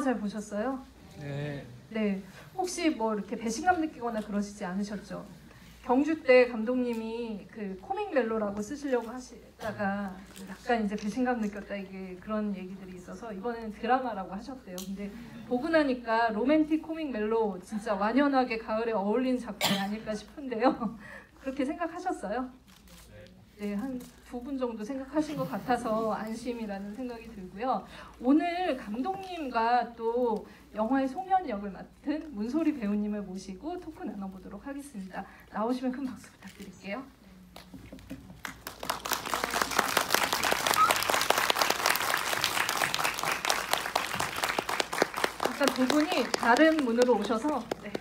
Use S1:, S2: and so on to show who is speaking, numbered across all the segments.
S1: 잘 보셨어요?
S2: 네.
S1: 네. 혹시 뭐 이렇게 배신감 느끼거나 그러시지 않으셨죠? 경주 때 감독님이 그 코믹 멜로라고 쓰시려고 하시다가 약간 이제 배신감 느꼈다 이게 그런 얘기들이 있어서 이번에는 드라마라고 하셨대요. 근데 보고 나니까 로맨틱 코믹 멜로 진짜 완연하게 가을에 어울리는 작품이 아닐까 싶은데요. 그렇게 생각하셨어요? 네, 한 2분 정도 생각하신 것 같아서 안심이라는 생각이 들고요. 오늘 감독님과 또 영화의 송현 역을 맡은 문소리 배우님을 모시고 토크 나눠보도록 하겠습니다. 나오시면 큰 박수 부탁드릴게요. 아까 2분이 다른 문으로 오셔서 네.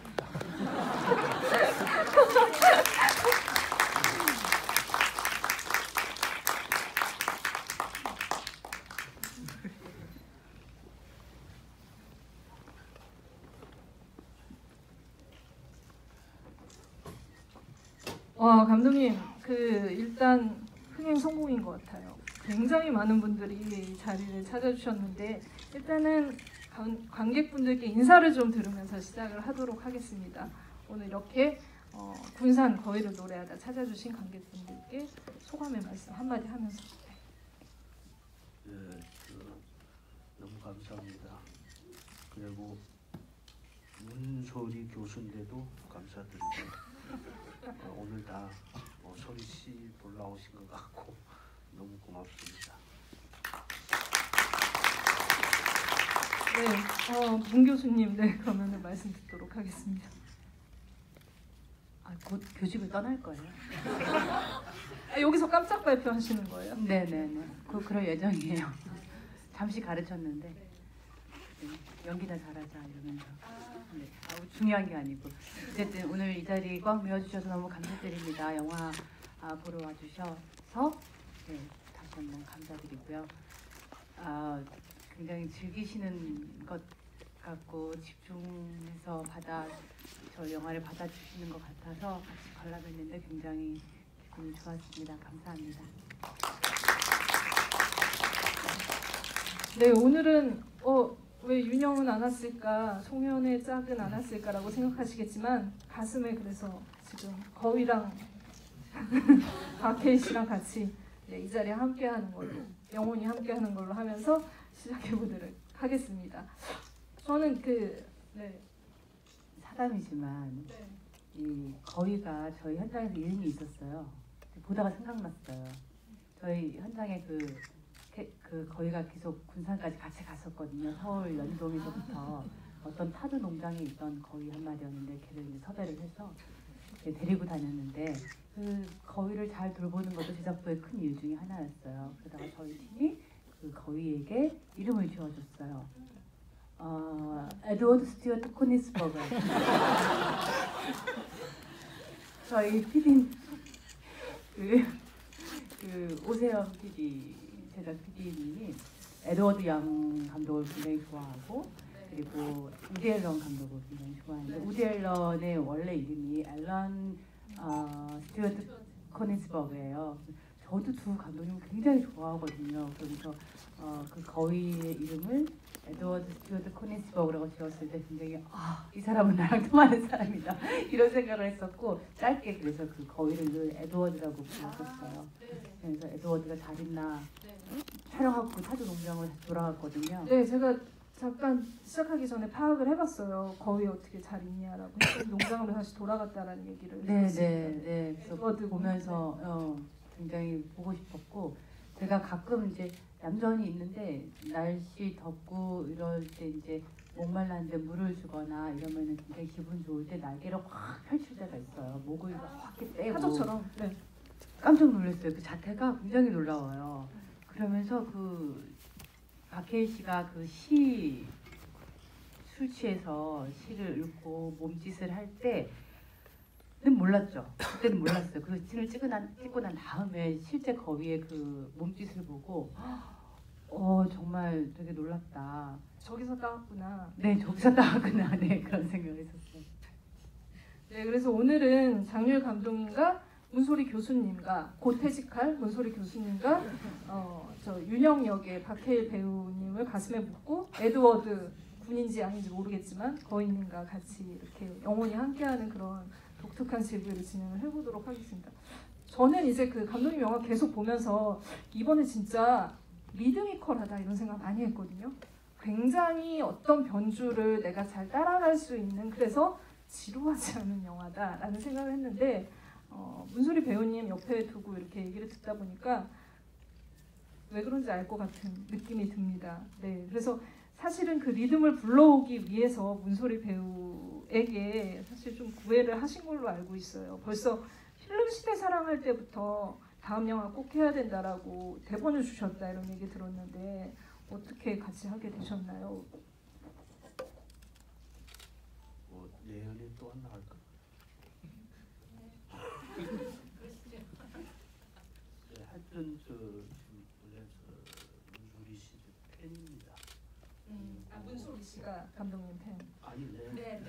S1: 와, 감독님, 일단 흥행 성공인 것 같아요. 굉장히 많은 분들이 자리를 찾아주셨는데 일단은 관객분들께 인사를 좀 들으면서 시작을 하도록 하겠습니다. 오늘 이렇게 군산 거위를 노래하다 찾아주신 관객분들께 소감의 말씀 한마디 하면서.
S3: 네, 너무 감사합니다. 그리고 문소리 교수인데도 감사드리고 오늘 다 소리 씨 보러 오신 것 같고 너무 고맙습니다.
S1: 네, 문 교수님, 네, 그러면 말씀 듣도록 하겠습니다.
S4: 곧 교직을 떠날 거예요.
S1: 여기서 깜짝 발표하시는 거예요?
S4: 네네네. 그럴 예정이에요. 잠시 가르쳤는데 네, 연기나 잘하자 이러면서. 네, 중요한 게 아니고 어쨌든 오늘 이 자리 꽉 메워주셔서 너무 감사드립니다. 영화 보러 와주셔서 네, 다시 한번 감사드리고요. 굉장히 즐기시는 것 같고 집중해서 저 영화를 받아주시는 것 같아서 같이 관람했는데 굉장히 기분이 좋았습니다. 감사합니다.
S1: 네, 오늘은 왜 윤영은 안 왔을까, 송현의 짝은 안 왔을까라고 생각하시겠지만 가슴에 그래서 지금 거위랑 박혜희 씨랑 같이 네, 이 자리에 함께하는 걸로, 영원히 함께하는 걸로 하면서 시작해보도록 하겠습니다. 저는 네.
S4: 사담이지만
S1: 네.
S4: 이 거위가 저희 현장에서 이름이 있었어요. 보다가 생각났어요. 저희 현장에 그 거위가 계속 군산까지 같이 갔었거든요. 서울 연동에서부터 어떤 타두 농장에 있던 거위 한 마리였는데 걔를 이제 섭외를 해서 데리고 다녔는데 그 거위를 잘 돌보는 것도 제작부의 큰 일 중에 하나였어요. 그러다가 저희 팀이 그 거위에게 이름을 지어줬어요. 에드워드 스튜어트 코니스버그. 저희 PD 오세영 PD 제작 PD님이 에드워드 양 감독을 굉장히 좋아하고 그리고 우디 앨런 감독을 굉장히 좋아하는데 우디 앨런의 원래 이름이 앨런 스튜어트 코니스버그예요. 저도 두 감독님 굉장히 좋아하거든요. 그래서 그 거위의 이름을 에드워드 스튜어트 코니스버그라고 지었을 때 굉장히 이 사람은 나랑 통하는 사람이다 이런 생각을 했었고 짧게 그래서 그 거위를 늘 에드워드라고 불렀었어요. 그래서 에드워드가 잘 있나 촬영하고 타주 농장으로 다시 돌아갔거든요.
S1: 네, 제가 잠깐 시작하기 전에 파악을 해봤어요. 거위 어떻게 잘 있냐라고 농장으로 다시 돌아갔다라는 얘기를 했습니다.
S4: 네. 그래서 보면서 굉장히 보고 싶었고 제가 가끔 이제 얌전히 있는데 날씨 덥고 이럴 때 이제 목말랐는데 물을 주거나 이러면은 굉장히 기분 좋을 때 날개를 확 펼칠 때가 있어요. 목을 확 떼고
S1: 하조처럼. 네.
S4: 깜짝 놀랐어요. 그 자태가 굉장히 놀라워요. 그러면서 박혜희 씨가 술 취해서 시를 읽고 몸짓을 할 때는 몰랐죠. 그때는 몰랐어요. 그 씬을 찍고 난 다음에 실제 거위의 그 몸짓을 보고 정말 되게 놀랍다.
S1: 저기서 따왔구나.
S4: 네, 저기서 따왔구나. 네, 그런 생각을 했었어요.
S1: 네, 그래서 오늘은 장률 감독님과 문소리 교수님과 곧 퇴직할 문소리 교수님과 저 윤영 역의 박해일 배우님을 가슴에 묻고 에드워드 군인지 아닌지 모르겠지만 거인님과 같이 이렇게 영원히 함께하는 그런 독특한 질비를 진행을 해보도록 하겠습니다. 저는 이제 그 감독님 영화 계속 보면서 이번에 진짜 리드미컬하다 이런 생각 많이 했거든요. 굉장히 어떤 변주를 내가 잘 따라갈 수 있는, 그래서 지루하지 않은 영화다라는 생각을 했는데 문소리 배우님 옆에 두고 이렇게 얘기를 듣다 보니까 왜 그런지 알 것 같은 느낌이 듭니다. 네, 그래서 사실은 그 리듬을 불러오기 위해서 문소리 배우에게 사실 좀 구애를 하신 걸로 알고 있어요. 벌써 필름 시대 사랑할 때부터 다음 영화 꼭 해야 된다라고 대본을 주셨다 이런 얘기 들었는데 어떻게 같이 하게 되셨나요?
S3: 뭐 예언이 또 하나 할까? 네, 하여튼 저 지금 원래 저 문소리 씨 팬입니다.
S1: 문소리 씨가 감독님 팬.
S3: 아니 네.
S1: 네.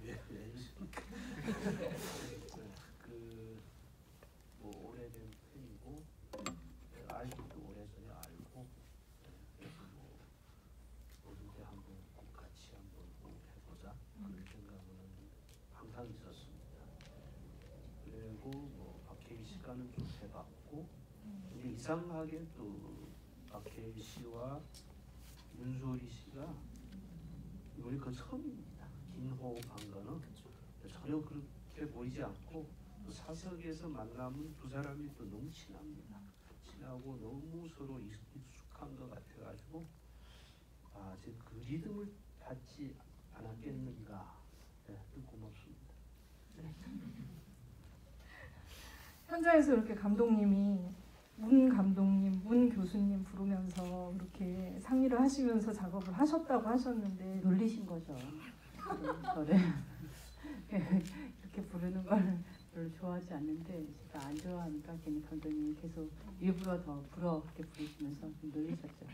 S3: 왜 이러십니까? 그뭐 오래된 팬이고 알기도 오래전에 알고 그래서 뭐 언제 한번 꼭 같이 한번 해보자 그런 생각은 항상 있었습니다. 그리고 뭐 박해일 씨가는 좀 해봤고 근데 이상하게 또 박해일 씨와 문소리 씨가 이번이 그 처음입니다. 긴 호흡한 거는 전혀 그렇게 보이지 않고 또 사석에서 만나면 두 사람이 또 너무 친합니다. 친하고 너무 서로 익숙한 것 같아가지고 지금 그 리듬을 받지 않았겠는가. 네, 고맙습니다.
S1: 현장에서 이렇게 감독님이 문 감독님, 문 교수님 부르면서 그렇게 상의를 하시면서 작업을 하셨다고 하셨는데
S4: 놀리신 거죠. 저를 이렇게 부르는 걸 별로 좋아하지 않는데 제가 안 좋아하니까 괜히 감독님이 계속 일부러 더 부럽게 부르시면서 좀 놀리셨죠.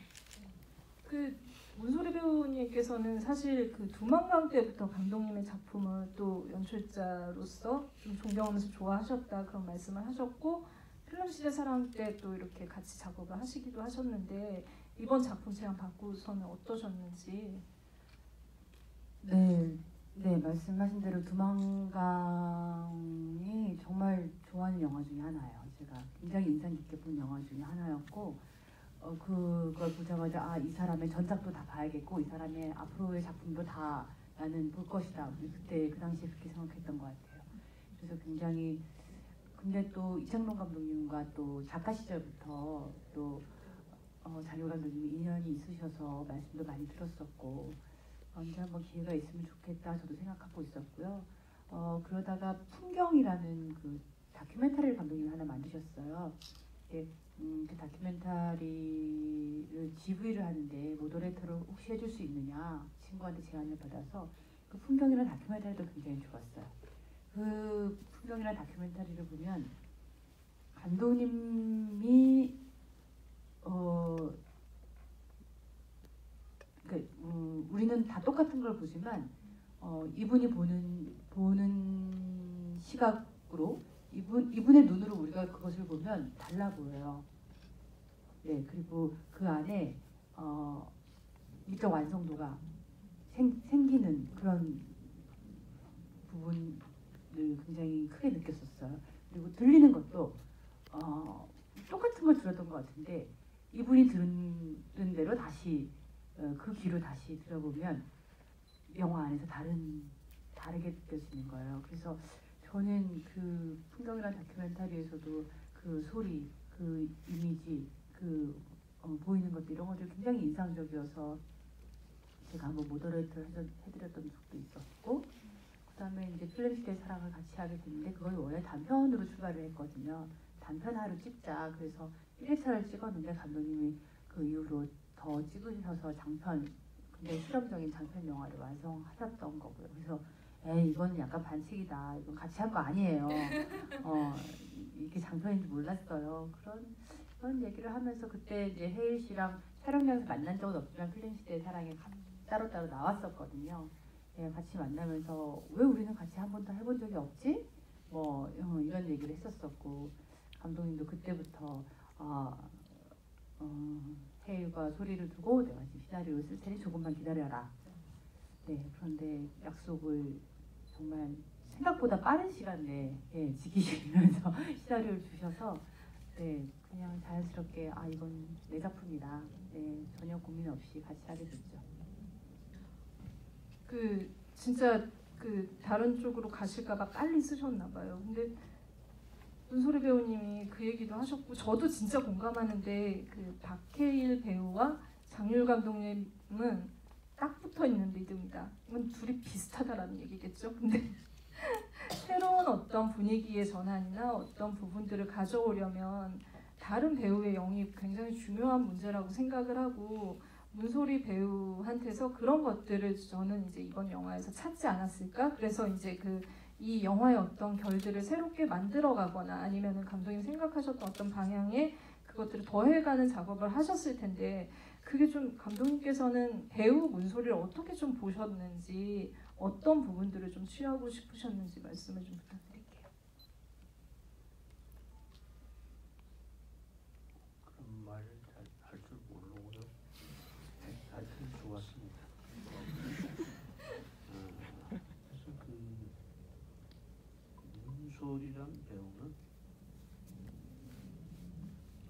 S1: 그 문소리 배우님께서는 사실 그 두만강 때부터 감독님의 작품을 또 연출자로서 좀 존경하면서 좋아하셨다 그런 말씀을 하셨고 필름 시대 사랑 때 또 이렇게 같이 작업을 하시기도 하셨는데 이번 작품 제안 받고서는 어떠셨는지?
S4: 네, 말씀하신 대로 두만강이 정말 좋아하는 영화 중에 하나예요. 제가 굉장히 인상 깊게 본 영화 중에 하나였고 그걸 보자마자 이 사람의 전작도 다 봐야겠고 이 사람의 앞으로의 작품도 다 나는 볼 것이다. 그때 그 당시에 그렇게 생각했던 것 같아요. 그래서 굉장히 근데 또 이창동 감독님과 또 작가 시절부터 또 장효 감독님이 인연이 있으셔서 말씀도 많이 들었었고 언제 한번 기회가 있으면 좋겠다 저도 생각하고 있었고요. 그러다가 풍경이라는 그 다큐멘터리를 감독님이 하나 만드셨어요. 그 다큐멘터리를 GV를 하는데 모더레이터를 혹시 해줄 수 있느냐 친구한테 제안을 받아서 그 풍경이라는 다큐멘터리도 굉장히 좋았어요. 그 풍경이라는 다큐멘터리를 보면 감독님이 우리는 다 똑같은 걸 보지만 이분이 보는 시각으로 이분의 눈으로 우리가 그것을 보면 달라 보여요. 네, 그리고 그 안에 미적 완성도가 생기는 그런 부분을 굉장히 크게 느꼈었어요. 그리고 들리는 것도 똑같은 걸 들었던 것 같은데 이분이 들은 대로 다시 그 귀로 다시 들어보면 영화 안에서 다르게 느껴지는 거예요. 그래서 저는 그 풍경이라는 다큐멘터리에서도 그 소리, 그 이미지, 그 보이는 것들 이런 것들이 굉장히 인상적이어서 제가 한번 모더레이터를 해드렸던 적도 있었고 그다음에 이제 필름 시대의 사랑을 같이 하게 됐는데 그걸 원래 단편으로 출발을 했거든요. 단편 하루 찍자. 그래서 1회차를 찍었는데 감독님이 그 이후로 더 찍으셔서 장편, 굉장히 실험적인 장편 영화를 완성하셨던 거고요. 그래서 이거는 약간 반칙이다. 이건 같이 할 거 아니에요. 이게 장편인지 몰랐어요. 그런 얘기를 하면서 그때 이제 혜일 씨랑 촬영장에서 만난 적은 없지만 필름 시대의 사랑에 따로따로 나왔었거든요. 같이 만나면서 왜 우리는 같이 한 번도 해본 적이 없지? 뭐 이런 얘기를 했었었고 감독님도 그때부터 테일과 소리를 두고 내가 지금 시나리오를 쓸 테니 조금만 기다려라. 네, 그런데 약속을 정말 생각보다 빠른 시간 내에 지키시면서 시나리오를 주셔서 네, 그냥 자연스럽게 아 이건 내 작품이다. 네, 전혀 고민 없이 같이 하게 됐죠.
S1: 그 진짜 그 다른 쪽으로 가실까봐 빨리 쓰셨나 봐요. 근데 문소리 배우님이 그 얘기도 하셨고 저도 진짜 공감하는데 그 박해일 배우와 장률 감독님은 딱 붙어 있는 리듬이다. 이건 둘이 비슷하다라는 얘기겠죠. 근데 새로운 어떤 분위기의 전환이나 어떤 부분들을 가져오려면 다른 배우의 영입 굉장히 중요한 문제라고 생각을 하고 문소리 배우한테서 그런 것들을 저는 이제 이번 영화에서 찾지 않았을까? 그래서 이제 이 영화의 어떤 결들을 새롭게 만들어가거나 아니면은 감독님 생각하셨던 어떤 방향에 그것들을 더해가는 작업을 하셨을 텐데 그게 좀 감독님께서는 배우 문소리를 어떻게 좀 보셨는지 어떤 부분들을 좀 취하고 싶으셨는지 말씀을 좀 부탁드릴게요.
S3: 그런 말을 잘 할 줄 모르고요. 하여튼 좋았습니다. 그래서 문소리란 배우는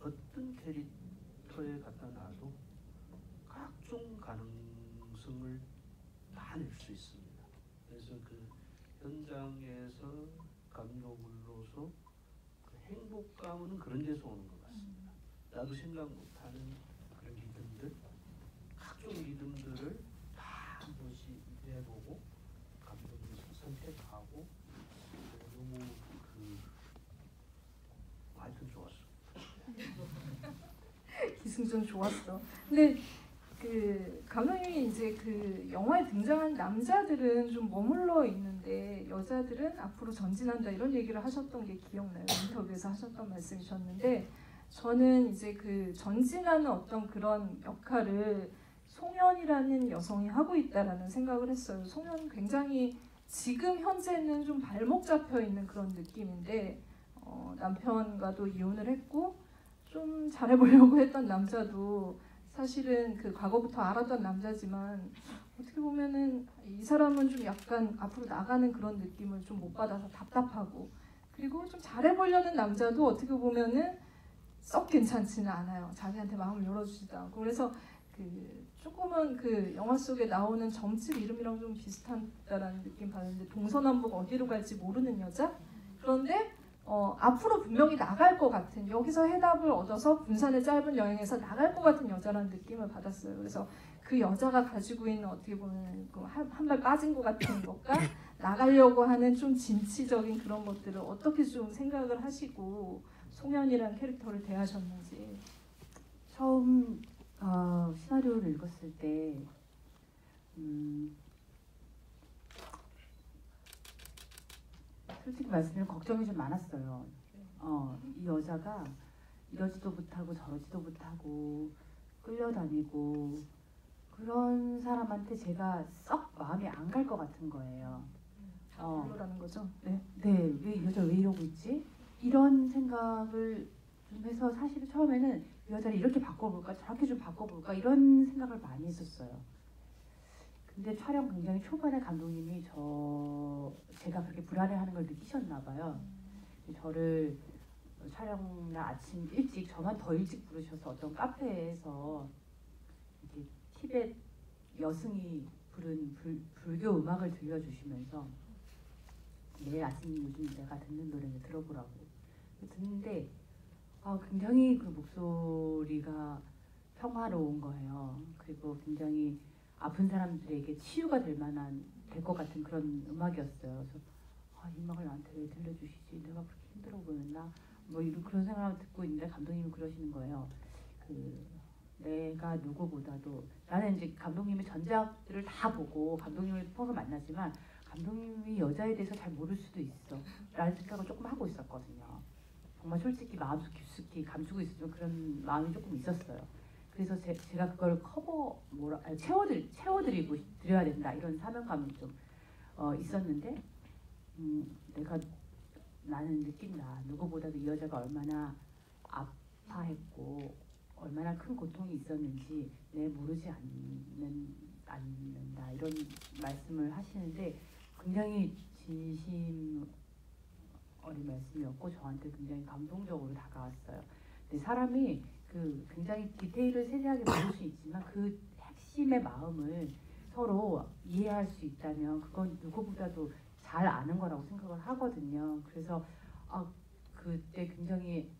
S3: 어떤 캐릭터에 갖다 놔도 각종 가능성을 다 낼 수 있습니다. 그래서 그 현장에서 감독으로서 그 행복감은 그런 데서 오는 것 같습니다. 나도 생각 못하는 그런 리듬들, 각종 리듬들을 다 한 번씩 해보고 감독이 선택하고 너무 하여튼 좋았어.
S1: 기승전 좋았어. 근데 그 감독님이 이제 그 영화에 등장한 남자들은 좀 머물러 있는데 여자들은 앞으로 전진한다 이런 얘기를 하셨던 게 기억나요. 인터뷰에서 하셨던 말씀이셨는데 저는 이제 그 전진하는 어떤 그런 역할을 송현이라는 여성이 하고 있다라는 생각을 했어요. 송현은 굉장히 지금 현재는 좀 발목 잡혀 있는 그런 느낌인데 남편과도 이혼을 했고 좀 잘해보려고 했던 남자도 사실은 그 과거부터 알았던 남자지만 어떻게 보면은 이 사람은 좀 약간 앞으로 나가는 그런 느낌을 좀 못 받아서 답답하고 그리고 좀 잘해보려는 남자도 어떻게 보면은 썩 괜찮지는 않아요. 자기한테 마음을 열어주지도 않고 그래서 그 조금은 그 영화 속에 나오는 점집 이름이랑 좀 비슷하다라는 느낌 받았는데 동서남북 어디로 갈지 모르는 여자? 그런데 앞으로 분명히 나갈 것 같은 여기서 해답을 얻어서 분산의 짧은 여행에서 나갈 것 같은 여자라는 느낌을 받았어요. 그래서 그 여자가 가지고 있는 어떻게 보면 한 발 빠진 것 같은 것과 나가려고 하는 좀 진취적인 그런 것들을 어떻게 좀 생각을 하시고 송현이라는 캐릭터를 대하셨는지.
S4: 처음 시나리오를 읽었을 때 솔직히 말씀드리면 걱정이 좀 많았어요. 이 여자가 이러지도 못하고 저러지도 못하고 끌려다니고 그런 사람한테 제가 썩 마음이 안 갈 것 같은 거예요.
S1: 별로라는 거죠. 네.
S4: 네, 왜 이 여자 왜 이러고 있지? 이런 생각을 좀 해서 사실 처음에는 이 여자를 이렇게 바꿔볼까 저렇게 좀 바꿔볼까 이런 생각을 많이 했었어요. 근데 촬영 굉장히 초반에 감독님이 제가 그렇게 불안해하는 걸 느끼셨나 봐요. 저를 촬영날 아침 일찍 저만 더 일찍 부르셔서 어떤 카페에서 이렇게 티벳 여승이 부른 불교 음악을 들려주시면서 매일 아침 요즘 내가 듣는 노래를 들어보라고 듣는데 굉장히 그 목소리가 평화로운 거예요. 그리고 굉장히 아픈 사람들에게 치유가 될 것 같은 그런 음악이었어요. 그래서 이 음악을 나한테 왜 들려주시지? 내가 그렇게 힘들어 보였나? 뭐 이런 그런 생각을 듣고 있는데 감독님이 그러시는 거예요. 내가 누구보다도 나는 이제 감독님의 전작들을 다 보고 감독님을 평소 만나지만 감독님이 여자에 대해서 잘 모를 수도 있어 라는 생각을 조금 하고 있었거든요. 정말 솔직히 마음속 깊숙이 감추고 있었던 그런 마음이 조금 있었어요. 그래서 제가 그걸 채워드리고 드려야 된다 이런 사명감이 좀 있었는데 나는 느낀다. 누구보다도 이 여자가 얼마나 아파했고 얼마나 큰 고통이 있었는지 모르지 않는다 이런 말씀을 하시는데 굉장히 진심 어린 말씀이었고 저한테 굉장히 감동적으로 다가왔어요. 근데 사람이 그 굉장히 디테일을 세세하게 모를 수 있지만 그 핵심의 마음을 서로 이해할 수 있다면 그건 누구보다도 잘 아는 거라고 생각을 하거든요. 그래서 그때 굉장히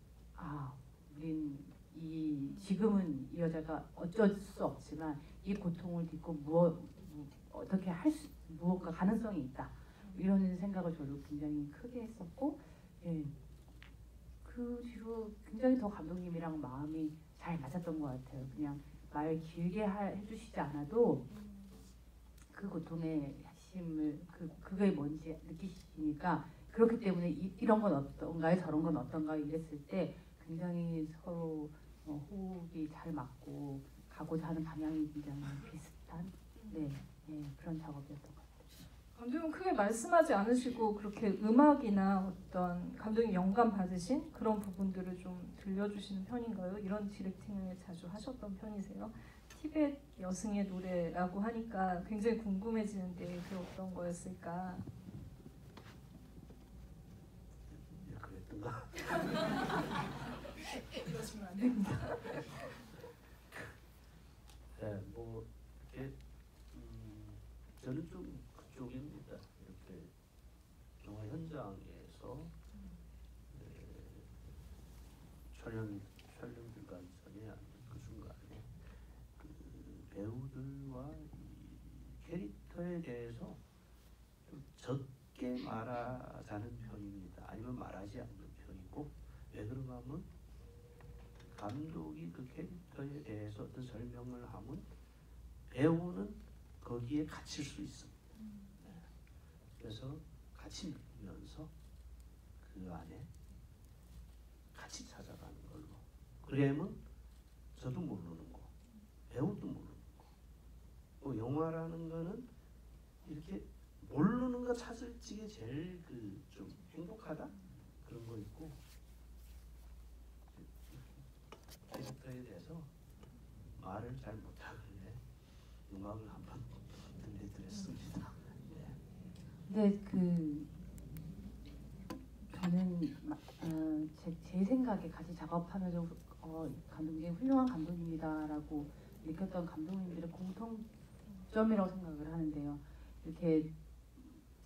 S4: 우린 지금은 이 여자가 어쩔 수 없지만 이 고통을 딛고 어떻게 무엇가 가능성이 있다 이런 생각을 저도 굉장히 크게 했었고 그 뒤로 굉장히 더 감독님이랑 마음이 잘 맞았던 것 같아요. 그냥 말 길게 해주시지 않아도 그 고통의 핵심을 그게 뭔지 느끼시니까 그렇기 때문에 이런 건 어떤가요? 저런 건 어떤가요? 이랬을 때 굉장히 서로 호흡이 잘 맞고 가고자 하는 방향이 굉장히 비슷한 그런 작업이었던 것 같아요.
S1: 감독님 크게 말씀하지 않으시고 그렇게 음악이나 어떤 감독님 영감 받으신 그런 부분들을 좀 들려주시는 편인가요? 이런 디렉팅을 자주 하셨던 편이세요? 티벳 여승의 노래라고 하니까 굉장히 궁금해지는데 그게 어떤 거였을까?
S3: 그랬던가?
S1: 이러시면 안 됩니다.
S3: 뭐 이렇게 저는 좀 그쪽입니다. 이렇게 영화 현장에서 촬영 들어가기 전에 그 중간에 그 배우들과 이 캐릭터에 대해서 좀 적게 말하자는 편입니다. 아니면 말하지 않는 편이고 왜 그런가 하면 감독이 그 캐릭터에 대해서 어떤 설명을 하면 배우는 거기에 갇힐 수 있습니다. 그래서 같이 느끼면서 그 안에 같이 찾아가는 걸로. 그러면 저도 모르는 거, 배우도 모르는 거. 뭐 영화라는 거는 이렇게 모르는 거 찾을 적에 제일 좀 행복하다 그런 거 있고 캐릭터에 대해서 말을 잘 못하길래 음악을 한번 들려드렸습니다.
S4: 근데 저는 제 생각에 같이 작업하면서 감독님 훌륭한 감독님이다라고 느꼈던 감독님들의 공통점이라고 생각을 하는데요. 이렇게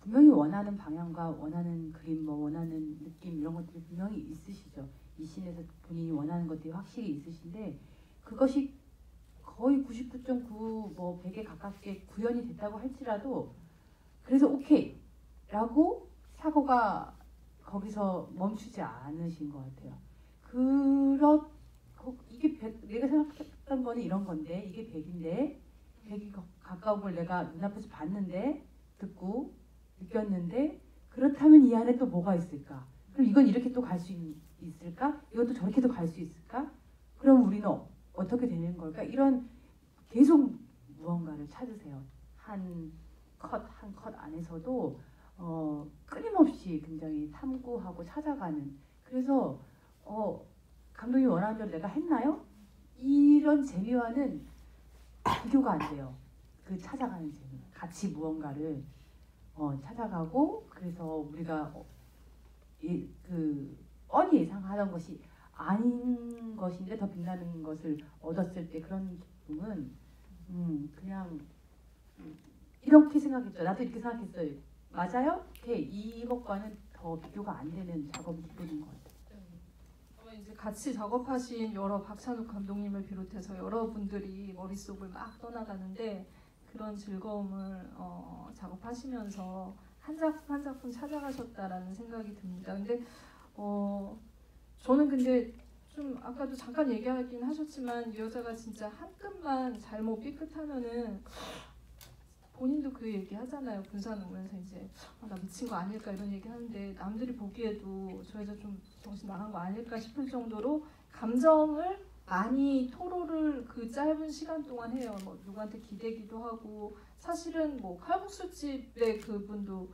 S4: 분명히 원하는 방향과 원하는 그림, 원하는 느낌 이런 것들이 분명히 있으시죠. 이 씬에서 본인이 원하는 것들이 확실히 있으신데 그것이 거의 99.9 100에 가깝게 구현이 됐다고 할지라도 그래서 오케이 라고 사고가 거기서 멈추지 않으신 것 같아요. 이게 100, 내가 생각했던 거는 이런 건데 이게 100인데 100이 가까운 걸 내가 눈앞에서 봤는데 듣고 느꼈는데 그렇다면 이 안에 또 뭐가 있을까? 그럼 이건 이렇게 또 갈 수 있을까? 이것도 저렇게도 갈 수 있을까? 그럼 우리는 어떻게 되는 걸까? 이런 계속 무언가를 찾으세요. 한 컷 안에서도 끊임없이 굉장히 탐구하고 찾아가는. 그래서 감독이 원하는 대로 내가 했나요? 이런 재미와는 비교가 안 돼요. 그 찾아가는 재미. 같이 무언가를 찾아가고 그래서 우리가 뻔히 예상하던 것이 아닌 것인데 더 빛나는 것을 얻었을 때 그런 기쁨은 그냥 이렇게 생각했죠. 나도 이렇게 생각했어요. 맞아요? 이것과는 더 비교가 안 되는 작업이 기쁨인 것 같아요.
S1: 이제 같이 작업하신 여러 박찬욱 감독님을 비롯해서 여러분들이 머릿속을 막 떠나가는데 그런 즐거움을 작업하시면서 한 작품 한 작품 찾아가셨다라는 생각이 듭니다. 근데 저는 근데 좀 아까도 잠깐 얘기하긴 하셨지만 이 여자가 진짜 한 끗만 잘못 삐끗하면은 본인도 그 얘기 하잖아요. 군산 오면서 이제 나 미친 거 아닐까 이런 얘기 하는데 남들이 보기에도 저 여자 좀 정신 나간 거 아닐까 싶을 정도로 감정을 많이 토로를 그 짧은 시간 동안 해요. 누구한테 기대기도 하고 사실은 칼국수집의 그분도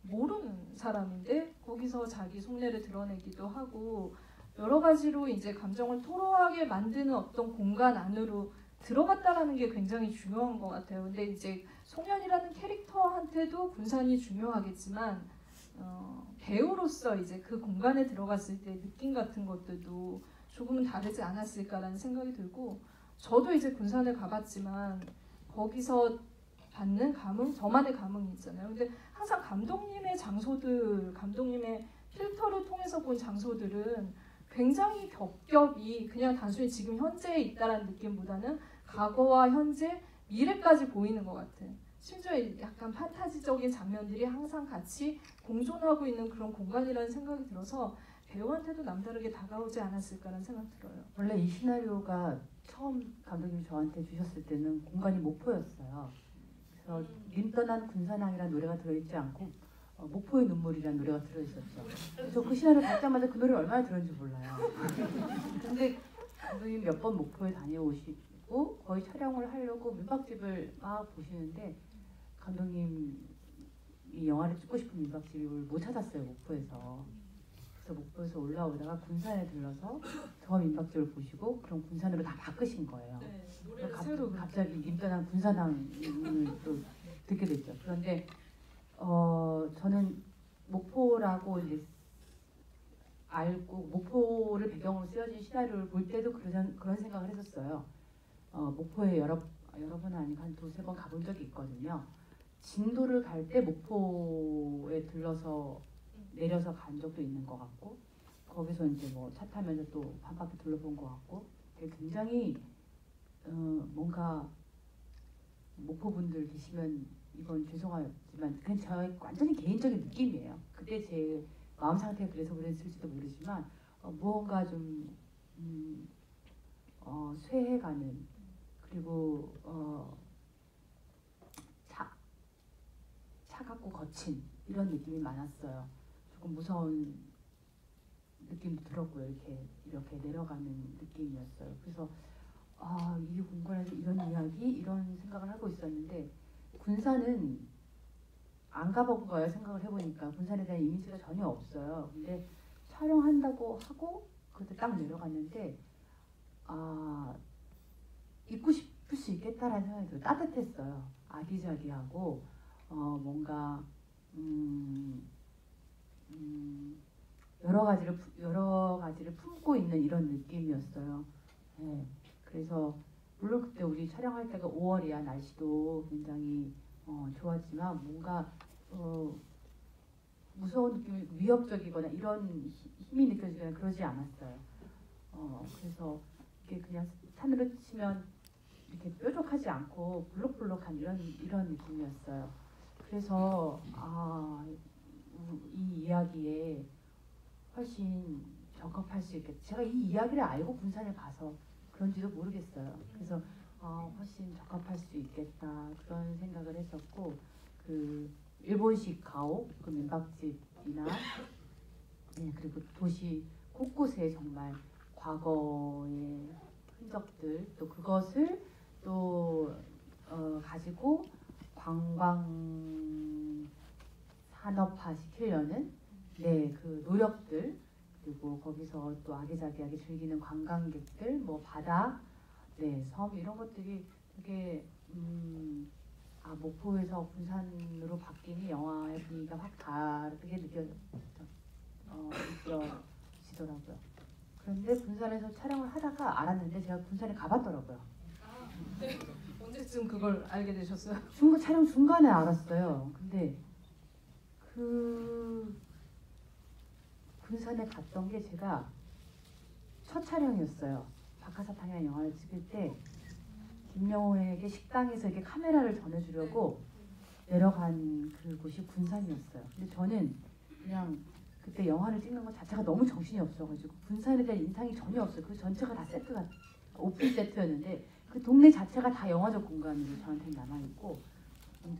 S1: 모르는 사람인데 거기서 자기 속내를 드러내기도 하고 여러 가지로 이제 감정을 토로하게 만드는 어떤 공간 안으로 들어갔다라는 게 굉장히 중요한 것 같아요. 근데 이제 송현이라는 캐릭터한테도 군산이 중요하겠지만 배우로서 이제 그 공간에 들어갔을 때 느낌 같은 것들도 조금은 다르지 않았을까라는 생각이 들고, 저도 이제 군산을 가봤지만 거기서 받는 감흥, 저만의 감흥이 있잖아요. 근데 항상 감독님의 장소들, 감독님의 필터를 통해서 본 장소들은 굉장히 겹겹이 그냥 단순히 지금 현재에 있다라는 느낌보다는 과거와 현재, 미래까지 보이는 것 같은, 심지어 약간 판타지적인 장면들이 항상 같이 공존하고 있는 그런 공간이라는 생각이 들어서 배우한테도 남다르게 다가오지 않았을까라는 생각 들어요.
S4: 원래 이 시나리오가 처음 감독님이 저한테 주셨을 때는 공간이 목포였어요. 그래서 님 떠난 군산항이라는 노래가 들어있지 않고 목포의 눈물이라는 노래가 들어있었죠. 저 그 시나리오 받자마자 그 노래를 얼마나 들었는지 몰라요. 근데 감독님 몇 번 목포에 다녀오시고 거의 촬영을 하려고 민박집을 막 보시는데 감독님이 영화를 찍고 싶은 민박집을 못 찾았어요, 목포에서. 그래서 목포에서 올라오다가 군산에 들러서 저 민박집을 보시고 그럼 군산으로 다 바꾸신 거예요.
S1: 네,
S4: 갑자기 님 떠난 군산항을 또 듣게 됐죠. 그런데 저는 목포라고 이제 알고 목포를 배경으로 쓰여진 시나리오를 볼 때도 그런 생각을 했었어요. 목포에 여러 번 아니고 한 두세 번 가본 적이 있거든요. 진도를 갈 때 목포에 들러서 내려서 간 적도 있는 것 같고, 거기서 이제 뭐 차 타면서 또 한 바퀴 둘러본 것 같고, 굉장히 뭔가 목포분들 계시면 이건 죄송하지만 그냥 저의 완전히 개인적인 느낌이에요. 그때 제 마음 상태가 그래서 그랬을지도 모르지만 무언가 좀 쇠해가는, 그리고 차갑고 거친 이런 느낌이 많았어요. 조금 무서운 느낌도 들었고요. 이렇게 내려가는 느낌이었어요. 그래서 이 공간에서 이런 이야기, 이런 생각을 하고 있었는데 군산은 안 가본 거예요. 생각을 해보니까 군산에 대한 이미지가 전혀 없어요. 근데 촬영한다고 하고 그때 딱 내려갔는데 있고 싶을 수 있겠다라는 생각이 들어요. 따뜻했어요. 아기자기하고 뭔가 여러 가지를 품고 있는 이런 느낌이었어요. 네. 그래서 물론 그때 우리 촬영할 때가 5월이야 날씨도 굉장히 좋았지만 뭔가 무서운 느낌이, 위협적이거나 이런 힘이 느껴지거나 그러지 않았어요. 그래서 이게 그냥 산으로 치면 이렇게 뾰족하지 않고 볼록볼록한 이런 느낌이었어요. 그래서 이 이야기에 훨씬 적합할 수 있겠다. 제가 이 이야기를 알고 군산에 가서 그런지도 모르겠어요. 그래서 훨씬 적합할 수 있겠다 그런 생각을 했었고, 그 일본식 가옥, 그 민박집이나 그리고 도시 곳곳에 정말 과거의 흔적들, 또 그것을 또 가지고 관광 산업화 시키려는 그 노력들, 그리고 거기서 또 아기자기하게 즐기는 관광객들, 뭐 바다, 섬 이런 것들이 되게 목포에서 군산으로 바뀌니 영화의 분위기가 확 다르게 느껴지더라고요. 그런데 군산에서 촬영을 하다가 알았는데 제가 군산에 가봤더라고요.
S1: 네. 언제쯤 그걸 알게 되셨어요?
S4: 촬영 중간에 알았어요. 근데 그 군산에 갔던 게 제가 첫 촬영이었어요. 박하사탕이라는 영화를 찍을 때 김영호에게 식당에서 이렇게 카메라를 전해주려고 내려간 그곳이 군산이었어요. 근데 저는 그냥 그때 영화를 찍는 것 자체가 너무 정신이 없어가지고 군산에 대한 인상이 전혀 없어요. 그 전체가 다 세트가 오픈 세트였는데 그 동네 자체가 다 영화적 공간으로 저한테는 남아있고,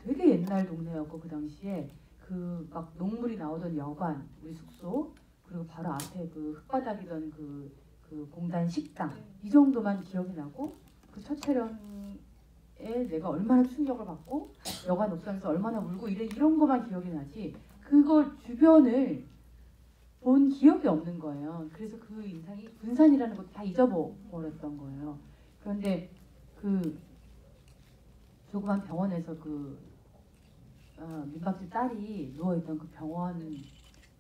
S4: 되게 옛날 동네였고 그 당시에 그 막 녹물이 나오던 여관, 우리 숙소, 그리고 바로 앞에 그 흙바닥이던 그 공단 식당, 이 정도만 기억이 나고, 그 첫 촬영에 내가 얼마나 충격을 받고 여관 옥상에서 얼마나 울고 이런 것만 기억이 나지, 그걸 주변을 본 기억이 없는 거예요. 그래서 그 인상이 군산이라는 것도 다 잊어버렸던 거예요. 그런데 그 조그만 병원에서 그 민박집 딸이 누워있던 그 병원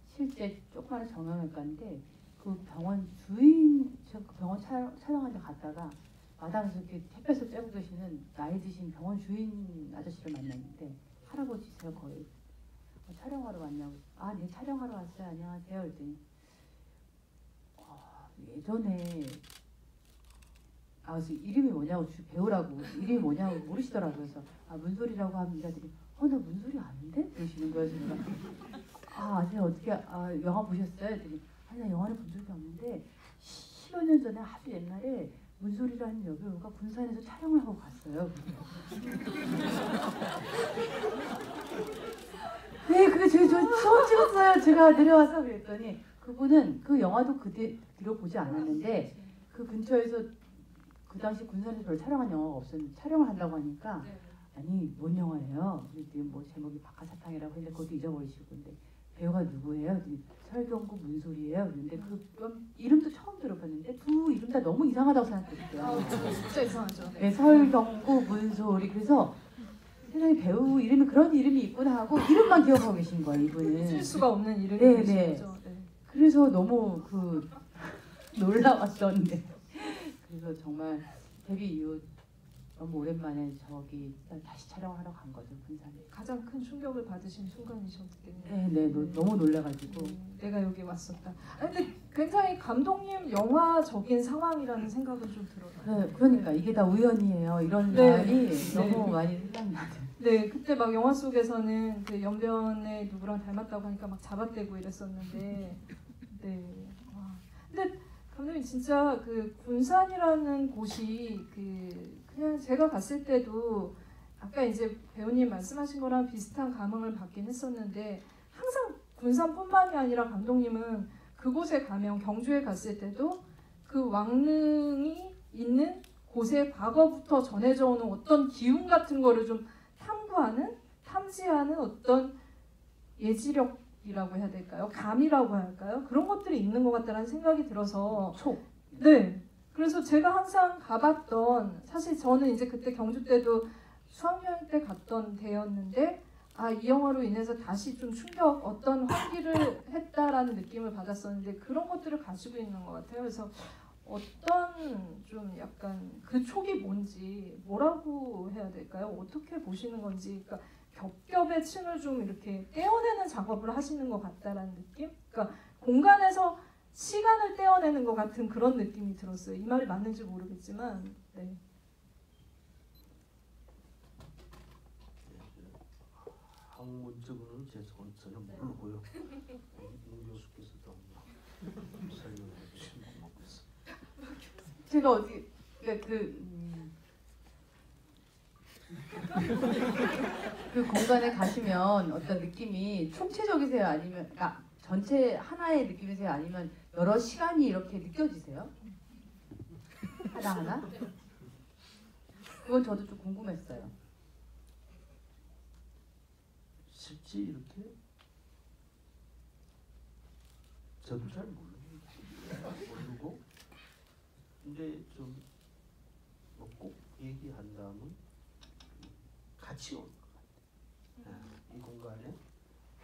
S4: 실제 조그만 정형외과인데 그 병원 주인 그 병원 촬영하러 갔다가 마당에서 이렇게 햇볕을 쬐고 계시는 나이 드신 병원 주인 아저씨를 만났는데 할아버지세요 거의. 촬영하러 왔냐고. 아, 네 촬영하러 왔어요. 안녕하세요. 그랬더니 예전에 그래서 이름이 뭐냐고 배우라고 이름이 뭐냐고 모르시더라고요. 그래서 문소리라고 합니다. 나 문소리 아는데? 그러시는 거예요. 제가 제가 어떻게 영화 보셨어요? 그랬더니 나 영화를 본 적이 없는데 10여 년 전에 아주 옛날에 문소리라는 여배우가 군산에서 촬영을 하고 갔어요. 네, 그게 저 처음 찍었어요. 제가 내려와서 그랬더니 그분은 그 영화도 뒤로 보지 않았는데 그 근처에서 그 당시 군산에서 별 촬영한 영화가 없었는데 촬영을 한다고 하니까 아니 뭔 영화예요? 그랬더니 뭐 제목이 박하사탕이라고 했는데 그것도 잊어버리시고 근데 배우가 누구예요? 설경구 문소리예요. 그런데 그 이름도 처음 들어봤는데 두 이름 다 너무 이상하다고 생각했어요.
S1: 진짜 이상하죠.
S4: 네, 설경구 문소리. 그래서 세상에 배우 이름이 그런 이름이 있구나 하고 이름만 기억하고 계신 거예요. 이분은
S1: 쓸 수가 없는 이름이
S4: 네.
S1: 거죠. 네.
S4: 그래서 너무 놀라웠었는데 그래서 정말 데뷔 이후 너무 오랜만에 저기 다시 촬영하러 간 거죠. 군산에.
S1: 가장 큰 충격을 받으신 순간이셨겠네요.
S4: 네, 너무 놀라가지고
S1: 내가 여기 왔었다. 근데 굉장히 감독님 영화적인 상황이라는 생각은 좀 들어요.
S4: 네, 그러니까 이게 다 우연이에요. 이런 말이 너무 많이 생각나죠.
S1: 네, 그때 막 영화 속에서는 그 연변에 누구랑 닮았다고 하니까 막 잡아떼고 이랬었는데, 네. 근데 감독님 진짜 그 군산이라는 곳이 그냥 제가 갔을 때도 아까 이제 배우님 말씀하신 거랑 비슷한 감흥을 받긴 했었는데 항상 군산뿐만이 아니라 감독님은 그곳에 가면 경주에 갔을 때도 그 왕릉이 있는 곳에 과거부터 전해져 오는 어떤 기운 같은 거를 좀 탐지하는 어떤 예지력이라고 해야 될까요? 감이라고 할까요? 그런 것들이 있는 것 같다는 생각이 들어서 네. 그래서 제가 항상 가봤던 사실 저는 이제 그때 경주 때도 수학여행 때 갔던 데였는데 이 영화로 인해서 다시 좀 어떤 환기를 했다라는 느낌을 받았었는데 그런 것들을 가지고 있는 것 같아요. 그래서 어떤 좀 약간 그 촉이 뭔지 뭐라고 해야 될까요? 어떻게 보시는 건지 그러니까 겹겹의 층을 좀 이렇게 떼어내는 작업을 하시는 것 같다라는 느낌? 그러니까 공간에서 시간을 떼어내는 것 같은 그런 느낌이 들었어요. 이 말이 맞는지 모르겠지만 네.
S3: 학문적으로는 전혀 모르고요. 문 교수께서도 설명해 주시면 고맙겠습니다.
S4: 제가 어디 그 공간에 가시면 어떤 느낌이 총체적이세요? 아니면 전체 하나의 느낌이세요? 아니면 여러 시간이 이렇게 느껴지세요? 하나하나? 그건 저도 좀 궁금했어요.
S3: 실제 이렇게 저도 잘 모르고 근데 좀 꼭 얘기한다면 같이 오는 것 같아요. 이 공간에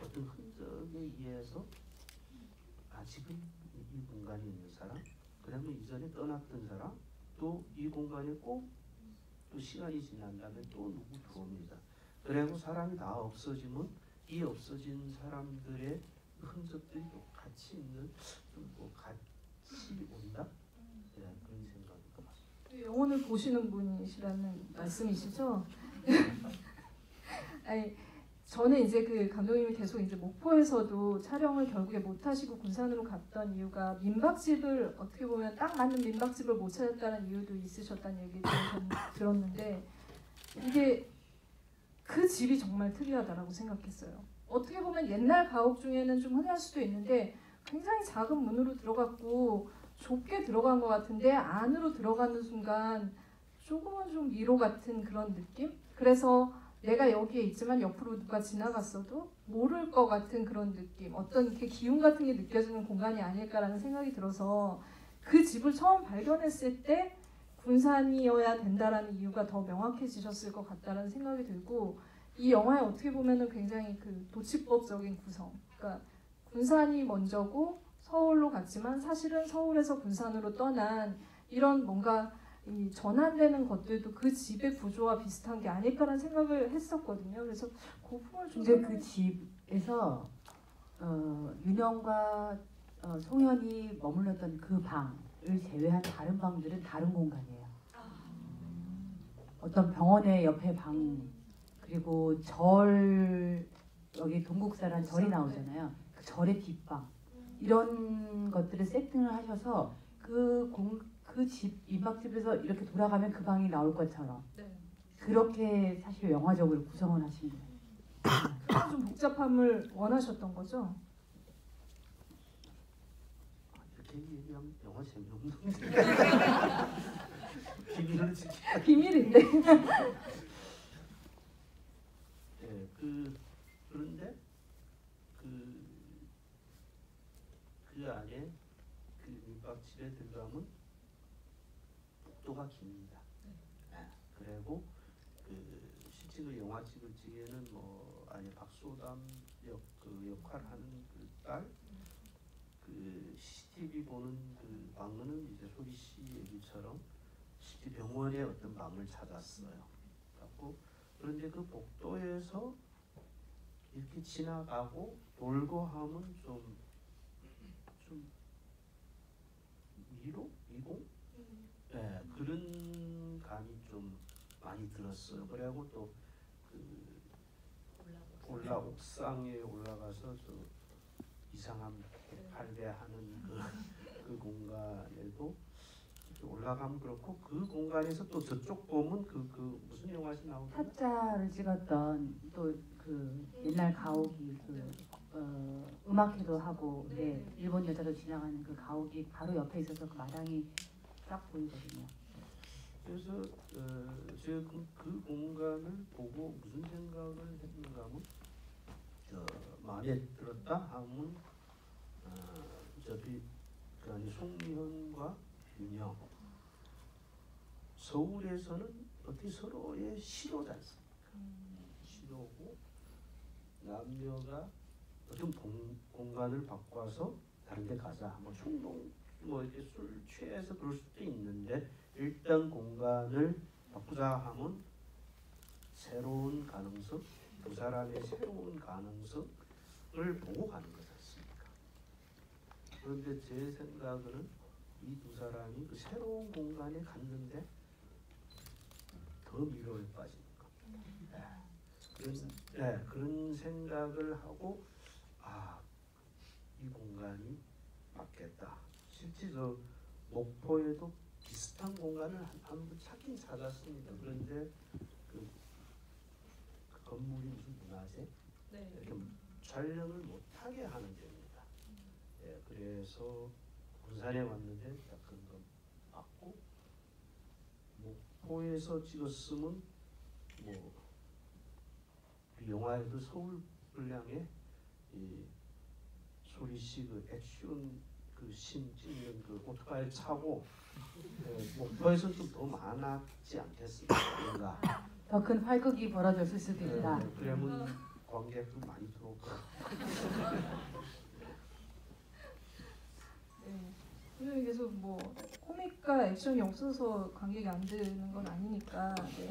S3: 어떤 흔적에 의해서 지금 이 공간에 있는 사람, 그러면 이전에 떠났던 사람, 또 이 공간에 꼭 또 시간이 지난 다음에 또 누구 들어옵니다. 그리고 사람이 다 없어지면 이 없어진 사람들의 흔적들이 또 같이 있는 좀 같이 온다? 네, 그런 생각인 것 같습니다.
S1: 영혼을 보시는 분이시라는 말씀이시죠? 아니, 저는 이제 그 감독님이 계속 이제 목포에서도 촬영을 결국에 못 하시고 군산으로 갔던 이유가 민박집을 어떻게 보면 딱 맞는 민박집을 못 찾았다는 이유도 있으셨다는 얘기를 들었는데 이게 그 집이 정말 특이하다라고 생각했어요. 어떻게 보면 옛날 가옥 중에는 좀 흔할 수도 있는데 굉장히 작은 문으로 들어갔고 좁게 들어간 것 같은데 안으로 들어가는 순간 조금은 좀 미로 같은 그런 느낌? 그래서 내가 여기에 있지만 옆으로 누가 지나갔어도 모를 것 같은 그런 느낌, 어떤 이렇게 기운 같은 게 느껴지는 공간이 아닐까라는 생각이 들어서 그 집을 처음 발견했을 때 군산이어야 된다라는 이유가 더 명확해지셨을 것 같다라는 생각이 들고, 이 영화에 어떻게 보면은 굉장히 그 도치법적인 구성, 그러니까 군산이 먼저고 서울로 갔지만 사실은 서울에서 군산으로 떠난 이런 뭔가 이 전환되는 것들도 그 집의 구조와 비슷한 게 아닐까라는 생각을 했었거든요. 그래서 그 부분을 좀
S4: 근데 그 집에서 윤영과 송현이 머물렀던 그 방을 제외한 다른 방들은 다른 공간이에요. 어떤 병원의 옆에 방, 그리고 절, 여기 동국사란 절이 나오잖아요. 그 절의 뒷방, 이런 것들을 세팅을 하셔서 그 집, 민박집에서 이렇게 돌아가면 그 방이 나올 것처럼 그렇게 사실 영화적으로 구성을 하신 거예요.
S1: 좀 복잡함을 원하셨던 거죠?
S3: 이렇게 얘기하면 영화 재미없는데. 비밀을 지키.
S1: 비밀인데.
S3: 네, 그런데 그 안에 그 민박집에 들어가면 복도가 깁니다. 네. 그리고 실제 그 영화 찍을 적에는 뭐 안에 박소담 그 역할하는 그 딸, 그 CCTV 보는 그 방은 이제 소리 씨 얘기처럼 실제 병원의 어떤 방을 찾았어요. 그런데 그 복도에서 이렇게 지나가고 돌고 하면 좀 미로? 미공? 네, 그런 감이 좀 많이 들었어요. 그리고 또 옥상에 올라가서 저 이상한 할배하는 그 공간에도 올라가면 그렇고, 그 공간에서 또 저쪽 보면 그 무슨 영화에서 나오는
S4: 타짜를 찍었던 또 그 옛날 가옥이 음악회도 하고 일본 여자도 지나가는 그 가옥이 바로 옆에 있어서 그 마당이 쫙 보이거든요.
S3: 그래서 제가 그 공간을 보고 무슨 생각을 했는가 하면 마음에 들었다 하면 어차피 그 안에 송미현과 윤영, 서울에서는 어떻게 서로의 시로지 않습니까? 시로고 남녀가 어떤 공간을 바꿔서 다른 데 가자, 뭐 충동, 뭐 이렇게 술 취해서 그럴 수도 있는데, 일단 공간을 바꾸자 하면 새로운 가능성, 두 사람의 새로운 가능성을 보고 가는 거지 않습니까? 그런데 제 생각은 이 두 사람이 그 새로운 공간에 갔는데 더 미로에 빠지는 겁니다. 그런 생각을 하고, 이 공간이 맞겠다. 실제 저 목포에도 비슷한 공간을 한번 찾긴 찾았습니다. 그런데 그 건물이 무슨 문화재? 이렇게 촬영을 못하게 하는 데입니다. 그래서 군산에 왔는데 딱 그런 거 맞고, 목포에서 찍었으면 뭐 그 영화에도 서울 분량의 이 소리 씨 그 액션 그 신 찍는 그 오토바이 차고 목포에서 좀 더 많았지 않겠습니까?
S4: 더 큰 활극이 벌어졌을 수도 있다.
S3: 그러면 관객도 많이 들어오고.
S1: 네. 계속 뭐 코믹과 액션이 없어서 관객이 안 드는 건 아니니까. 네.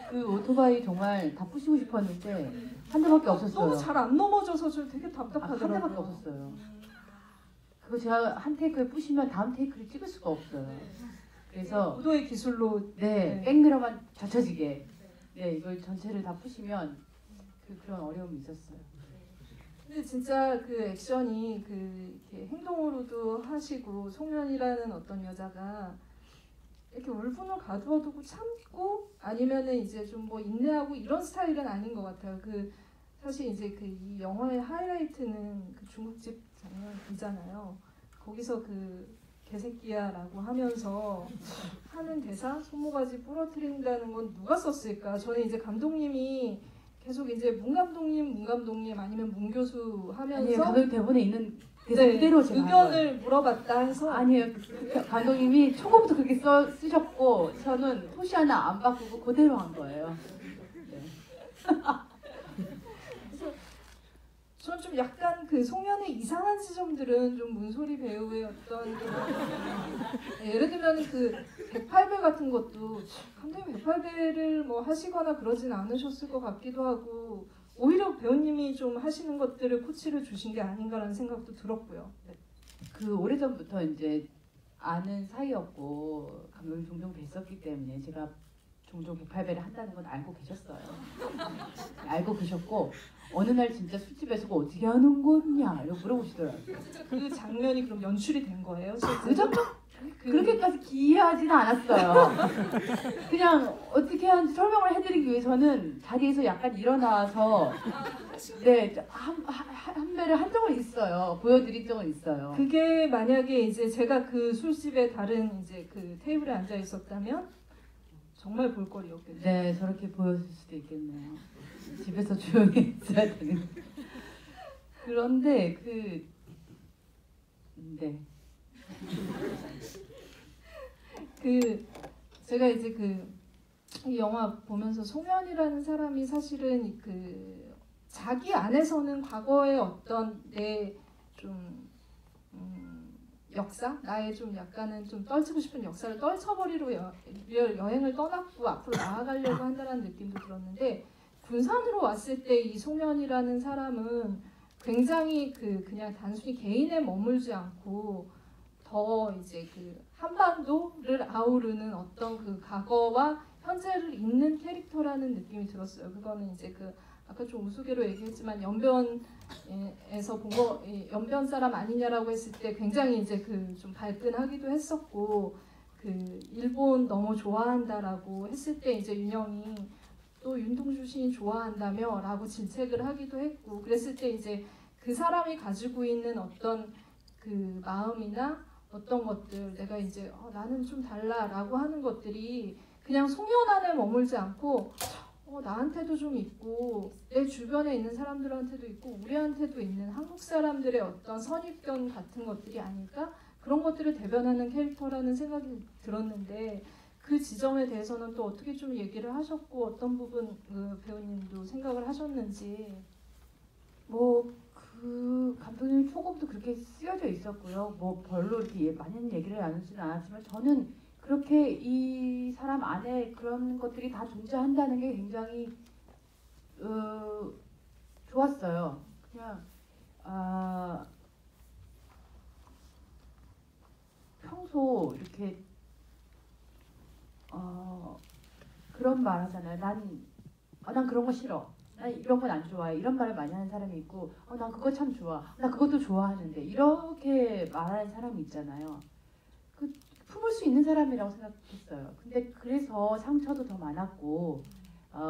S4: 그 오토바이 정말 다 부시고 싶었는데 한 대밖에 없었어요.
S1: 너무 잘 안 넘어져서 저 되게 답답하더라고요.
S4: 한 대밖에 없었어요. 그거 제가 한 테이크에 부시면 다음 테이크를 찍을 수가 없어요. 그래서
S1: 고도의 기술로
S4: 백미러만 젖혀지게 이걸 전체를 다 부시면 그런 어려움이 있었어요.
S1: 근데 진짜 그 액션이 그 이렇게 행동으로도 하시고, 송현이라는 어떤 여자가 이렇게 울분을 가두어두고 참고, 아니면은 이제 좀 뭐 인내하고 이런 스타일은 아닌 것 같아요. 그 사실 이제 그 이 영화의 하이라이트는 그 중국집 장면이잖아요. 거기서 그 개새끼야라고 하면서 하는 대사 손모가지 부러뜨린다는 건 누가 썼을까? 저는 이제 감독님이 계속 이제 문 감독님 아니면 문 교수 하면서
S4: 아니에요. 감독님 대본에 있는 대사
S1: 네,
S4: 그대로 제가 한 거예요.
S1: 의견을 물어봤다 해서
S4: 아니에요. 감독님이 초고부터 그렇게 쓰셨고 저는 토시 하나 안 바꾸고 그대로 한 거예요. 네.
S1: 저는 좀 약간 그 송년의 이상한 지점들은 좀 문소리 배우의 어떤 예를 들면 그 108배 같은 것도 감독님 108배를 뭐 하시거나 그러진 않으셨을 것 같기도 하고 오히려 배우님이 좀 하시는 것들을 코치를 주신 게 아닌가라는 생각도 들었고요. 네.
S4: 그 오래전부터 이제 아는 사이였고 감독님 종종 뵀었기 때문에 제가 종종 108배를 한다는 건 알고 계셨어요. 알고 계셨고 어느 날 진짜 술집에서 그거 어떻게 하는 거냐 이러고 물어보시더라고요.
S1: 그 장면이 그럼 연출이 된 거예요?
S4: 그 정도 그렇게까지 기이하지는 않았어요. 그냥 어떻게 하는지 설명을 해드리기 위해서는 자리에서 약간 일어나서 한 배를 한 적은 있어요. 보여드린 적은 있어요.
S1: 그게 만약에 이제 제가 그 술집에 다른 이제 그 테이블에 앉아 있었다면 정말 볼거리였겠네요.
S4: 네, 저렇게 보였을 수도 있겠네요. 집에서 조용히 있어야 되는. 그런데
S1: 제가 이제 이 영화 보면서 송현이라는 사람이 사실은 자기 안에서는 과거의 어떤 내 좀 역사, 나의 좀 약간은 좀 떨치고 싶은 역사를 떨쳐버리러 여행을 떠났고 앞으로 나아가려고 한다는 느낌도 들었는데 군산으로 왔을 때 이 송현이라는 사람은 굉장히 그냥 단순히 개인에 머물지 않고 더 이제 한반도를 아우르는 어떤 과거와 현재를 잇는 캐릭터라는 느낌이 들었어요. 그거는 이제 아까 좀 우스개로 얘기했지만 연변에서 본 거 연변 사람 아니냐라고 했을 때 굉장히 이제 좀 발끈하기도 했었고 일본 너무 좋아한다라고 했을 때 이제 윤영이 또 윤동주 시인 좋아한다며라고 질책을 하기도 했고 그랬을 때 이제 그 사람이 가지고 있는 어떤 마음이나 어떤 것들 내가 이제 나는 좀 달라라고 하는 것들이 그냥 송연 안에 머물지 않고 나한테도 좀 있고 내 주변에 있는 사람들한테도 있고 우리한테도 있는 한국 사람들의 어떤 선입견 같은 것들이 아닐까? 그런 것들을 대변하는 캐릭터라는 생각이 들었는데 그 지점에 대해서는 또 어떻게 좀 얘기를 하셨고 어떤 부분 배우님도 생각을 하셨는지.
S4: 감독님 초고부터 그렇게 쓰여져 있었고요. 별로 이렇게 많은 얘기를 나누지는 않았지만 저는 그렇게 이 사람 안에 그런 것들이 다 존재한다는 게 굉장히 좋았어요. 그냥 평소 이렇게 그런 말 하잖아요. 난 그런 거 싫어. 나 이런 건 안 좋아해. 이런 말을 많이 하는 사람이 있고 난 그거 참 좋아. 나 그것도 좋아하는데 이렇게 말하는 사람이 있잖아요. 품을 수 있는 사람이라고 생각했어요. 근데 그래서 상처도 더 많았고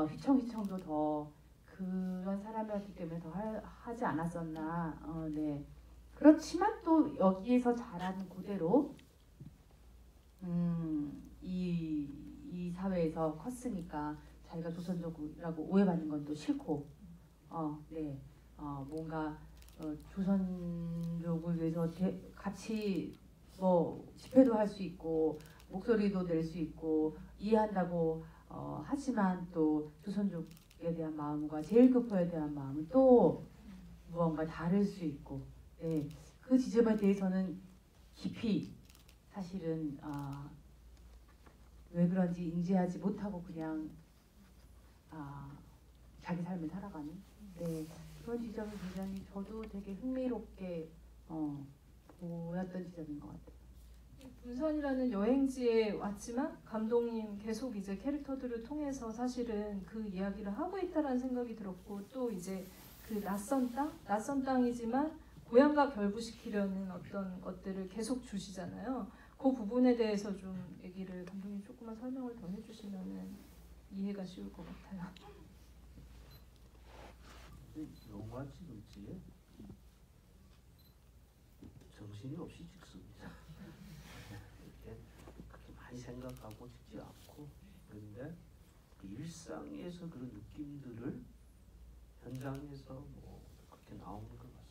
S4: 휘청휘청도 더 그런 사람이었기 때문에 더 하지 않았었나. 네. 그렇지만 또 여기에서 자란 그대로 이 사회에서 컸으니까 자기가 조선족이라고 오해받는 건 또 싫고 뭔가 조선족을 위해서 같이 집회도 할 수 있고 목소리도 낼 수 있고 이해한다고 하지만 또 조선족에 대한 마음과 제일교포에 대한 마음은 또 무언가 다를 수 있고 그 지점에 대해서는 깊이 사실은 왜 그런지 인지하지 못하고 그냥 자기 삶을 살아가는 그런 지점이 굉장히 저도 되게 흥미롭게 보였던 지점인 것 같아요.
S1: 군산이라는 여행지에 왔지만 감독님 계속 이제 캐릭터들을 통해서 사실은 그 이야기를 하고 있다라는 생각이 들었고 또 이제 낯선 땅이지만 고향과 결부시키려는 어떤 것들을 계속 주시잖아요. 그 부분에 대해서 좀 얘기를 감독님 조금만 설명을 더 해주시면은 이해가 쉬울 것 같아요.
S3: 영화 찍을지 정신이 없이 찍습니다. 많이 생각하고 듣지 않고 그런데 그 일상에서 그런 느낌들을 현장에서 뭐 그렇게 나오는 것 같습니다.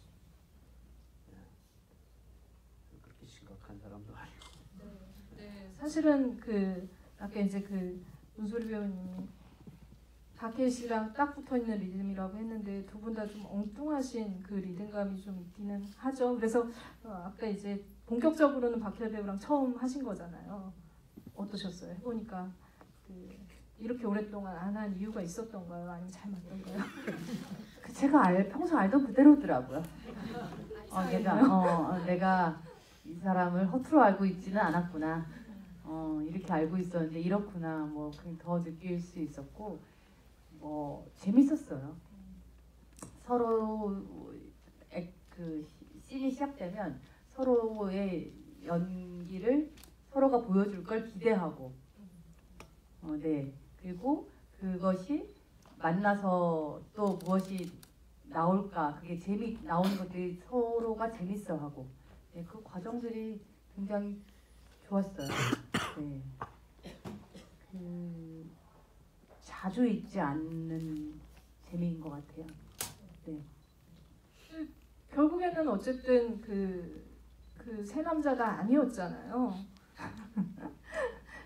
S3: 예. 그렇게 심각한 사람도 아니고.
S1: 네, 사실은 그 아까 이제 그 문소리 배우님이 박해 씨랑 딱 붙어 있는 리듬이라고 했는데 두 분 다 좀 엉뚱하신 그 리듬감이 좀 있기는 하죠. 그래서 아까 이제 본격적으로는 박해 배우랑 처음 하신 거잖아요. 어떠셨어요? 해보니까 그 이렇게 오랫동안 안 한 이유가 있었던가요? 아니면 잘 맞던가요?
S4: 제가 평소 알던 그대로더라고요. 내가 이 사람을 허투루 알고 있지는 않았구나. 이렇게 알고 있었는데 이렇구나. 뭐 그냥 더 느낄 수 있었고, 재밌었어요. 서로 그 씬이 시작되면 서로의 연기를 서로가 보여줄 걸 기대하고, 네. 그리고 그것이 만나서 또 무엇이 나올까, 그게 나오는 것들이 서로가 재밌어하고, 네, 그 과정들이 굉장히 좋았어요. 네. 자주 있지 않는 재미인 것 같아요. 네.
S1: 결국에는 어쨌든 그 세 남자가 아니었잖아요.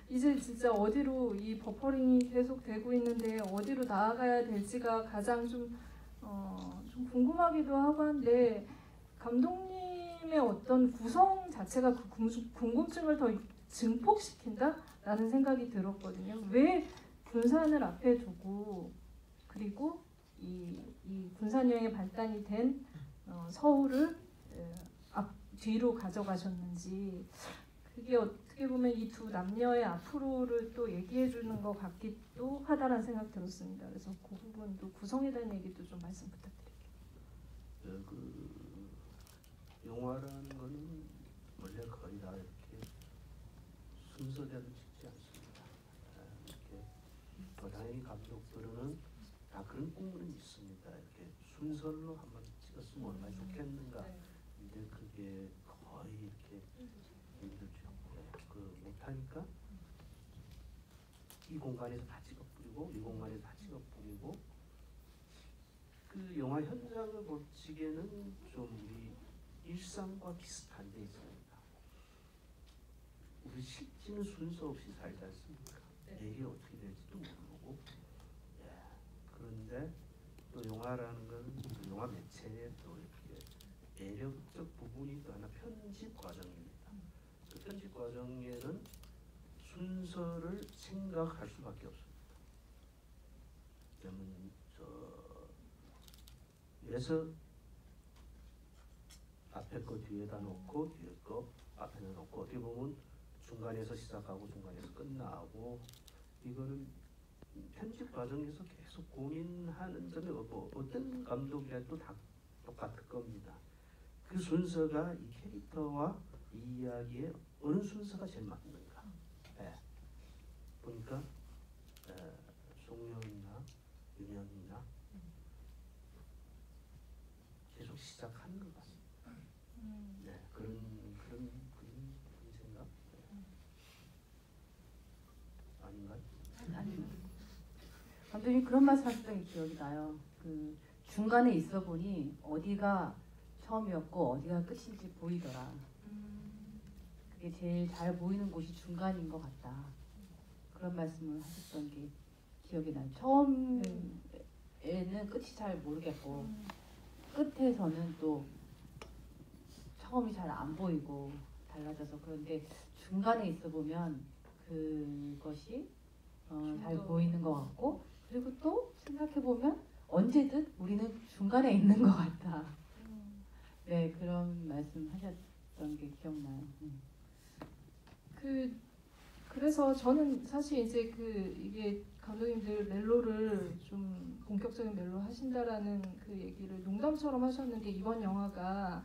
S1: 이제 진짜 어디로 이 버퍼링이 계속 되고 있는데 어디로 나아가야 될지가 가장 좀 궁금하기도 하고 한데 감독님의 어떤 구성 자체가 그 궁금증을 더 증폭시킨다라는 생각이 들었거든요. 왜 군산을 앞에 두고 그리고 이 군산 여행의 발단이 된 서울을 뒤로 가져가셨는지 그게 어떻게 보면 이 두 남녀의 앞으로를 또 얘기해 주는 것 같기도 하다라는 생각 들었습니다. 그래서 그 부분도 구성에 대한 얘기도 좀 말씀 부탁드릴게요.
S3: 그 영화라는 거는 원래 거의 다 이렇게 순서대로 찍지 않습니다. 이렇게 당연히 감독들은 다 그런 꿈은 있습니다. 이렇게 순서로 한번 찍었으면 얼마나 좋겠는가. 근데 그게 거의 이렇게 힘들죠. 못하니까 이 공간에서 다 찍어뿌리고 이 공간에서 다 찍어뿌리고 그 영화 현장을 볼 적에는 좀 우리 일상과 비슷한 데 있습니다. 우리 실제는 순서 없이 살지 않습니까? 내일이 어떻게 될지도 모르고. 그런데 또 영화라는 건 그 영화 매체의 또 이렇게 매력적 부분이 또 하나 편집 과정입니다. 그 편집 과정에는 순서를 생각할 수밖에 없습니다. 그러면 그래서 앞에 거 뒤에다 놓고 뒤에 거 앞에다 놓고 어떻게 보면 중간에서 시작하고 중간에서 끝나고 이거는 편집 과정에서 계속 고민하는 점이 어떤 감독이라도 다 똑같을 겁니다. 그 순서가 이 캐릭터와 이 이야기에 어느 순서가 제일 맞는가. 보니까 송년이나 윤현이나 계속 시작하는 것 같습니다. 네, 그런 생각 아닌가요?
S4: 감독님 그런 말씀하셨던 기억이 나요. 그 중간에 있어 보니 어디가 처음이었고 어디가 끝인지 보이더라. 그게 제일 잘 보이는 곳이 중간인 것 같다. 그런 말씀을 하셨던 게 기억이 나요. 처음에는 끝이 잘 모르겠고 끝에서는 또 처음이 잘 안 보이고 달라져서 그런데 중간에 있어 보면 그것이 잘 보이는 것 같고 그리고 또 생각해 보면 언제든 우리는 중간에 있는 것 같다. 네, 그런 말씀하셨던 게 기억나요.
S1: 그래서 저는 사실 이제 이게 감독님들 멜로를 좀 본격적인 멜로 하신다라는 그 얘기를 농담처럼 하셨는데 이번 영화가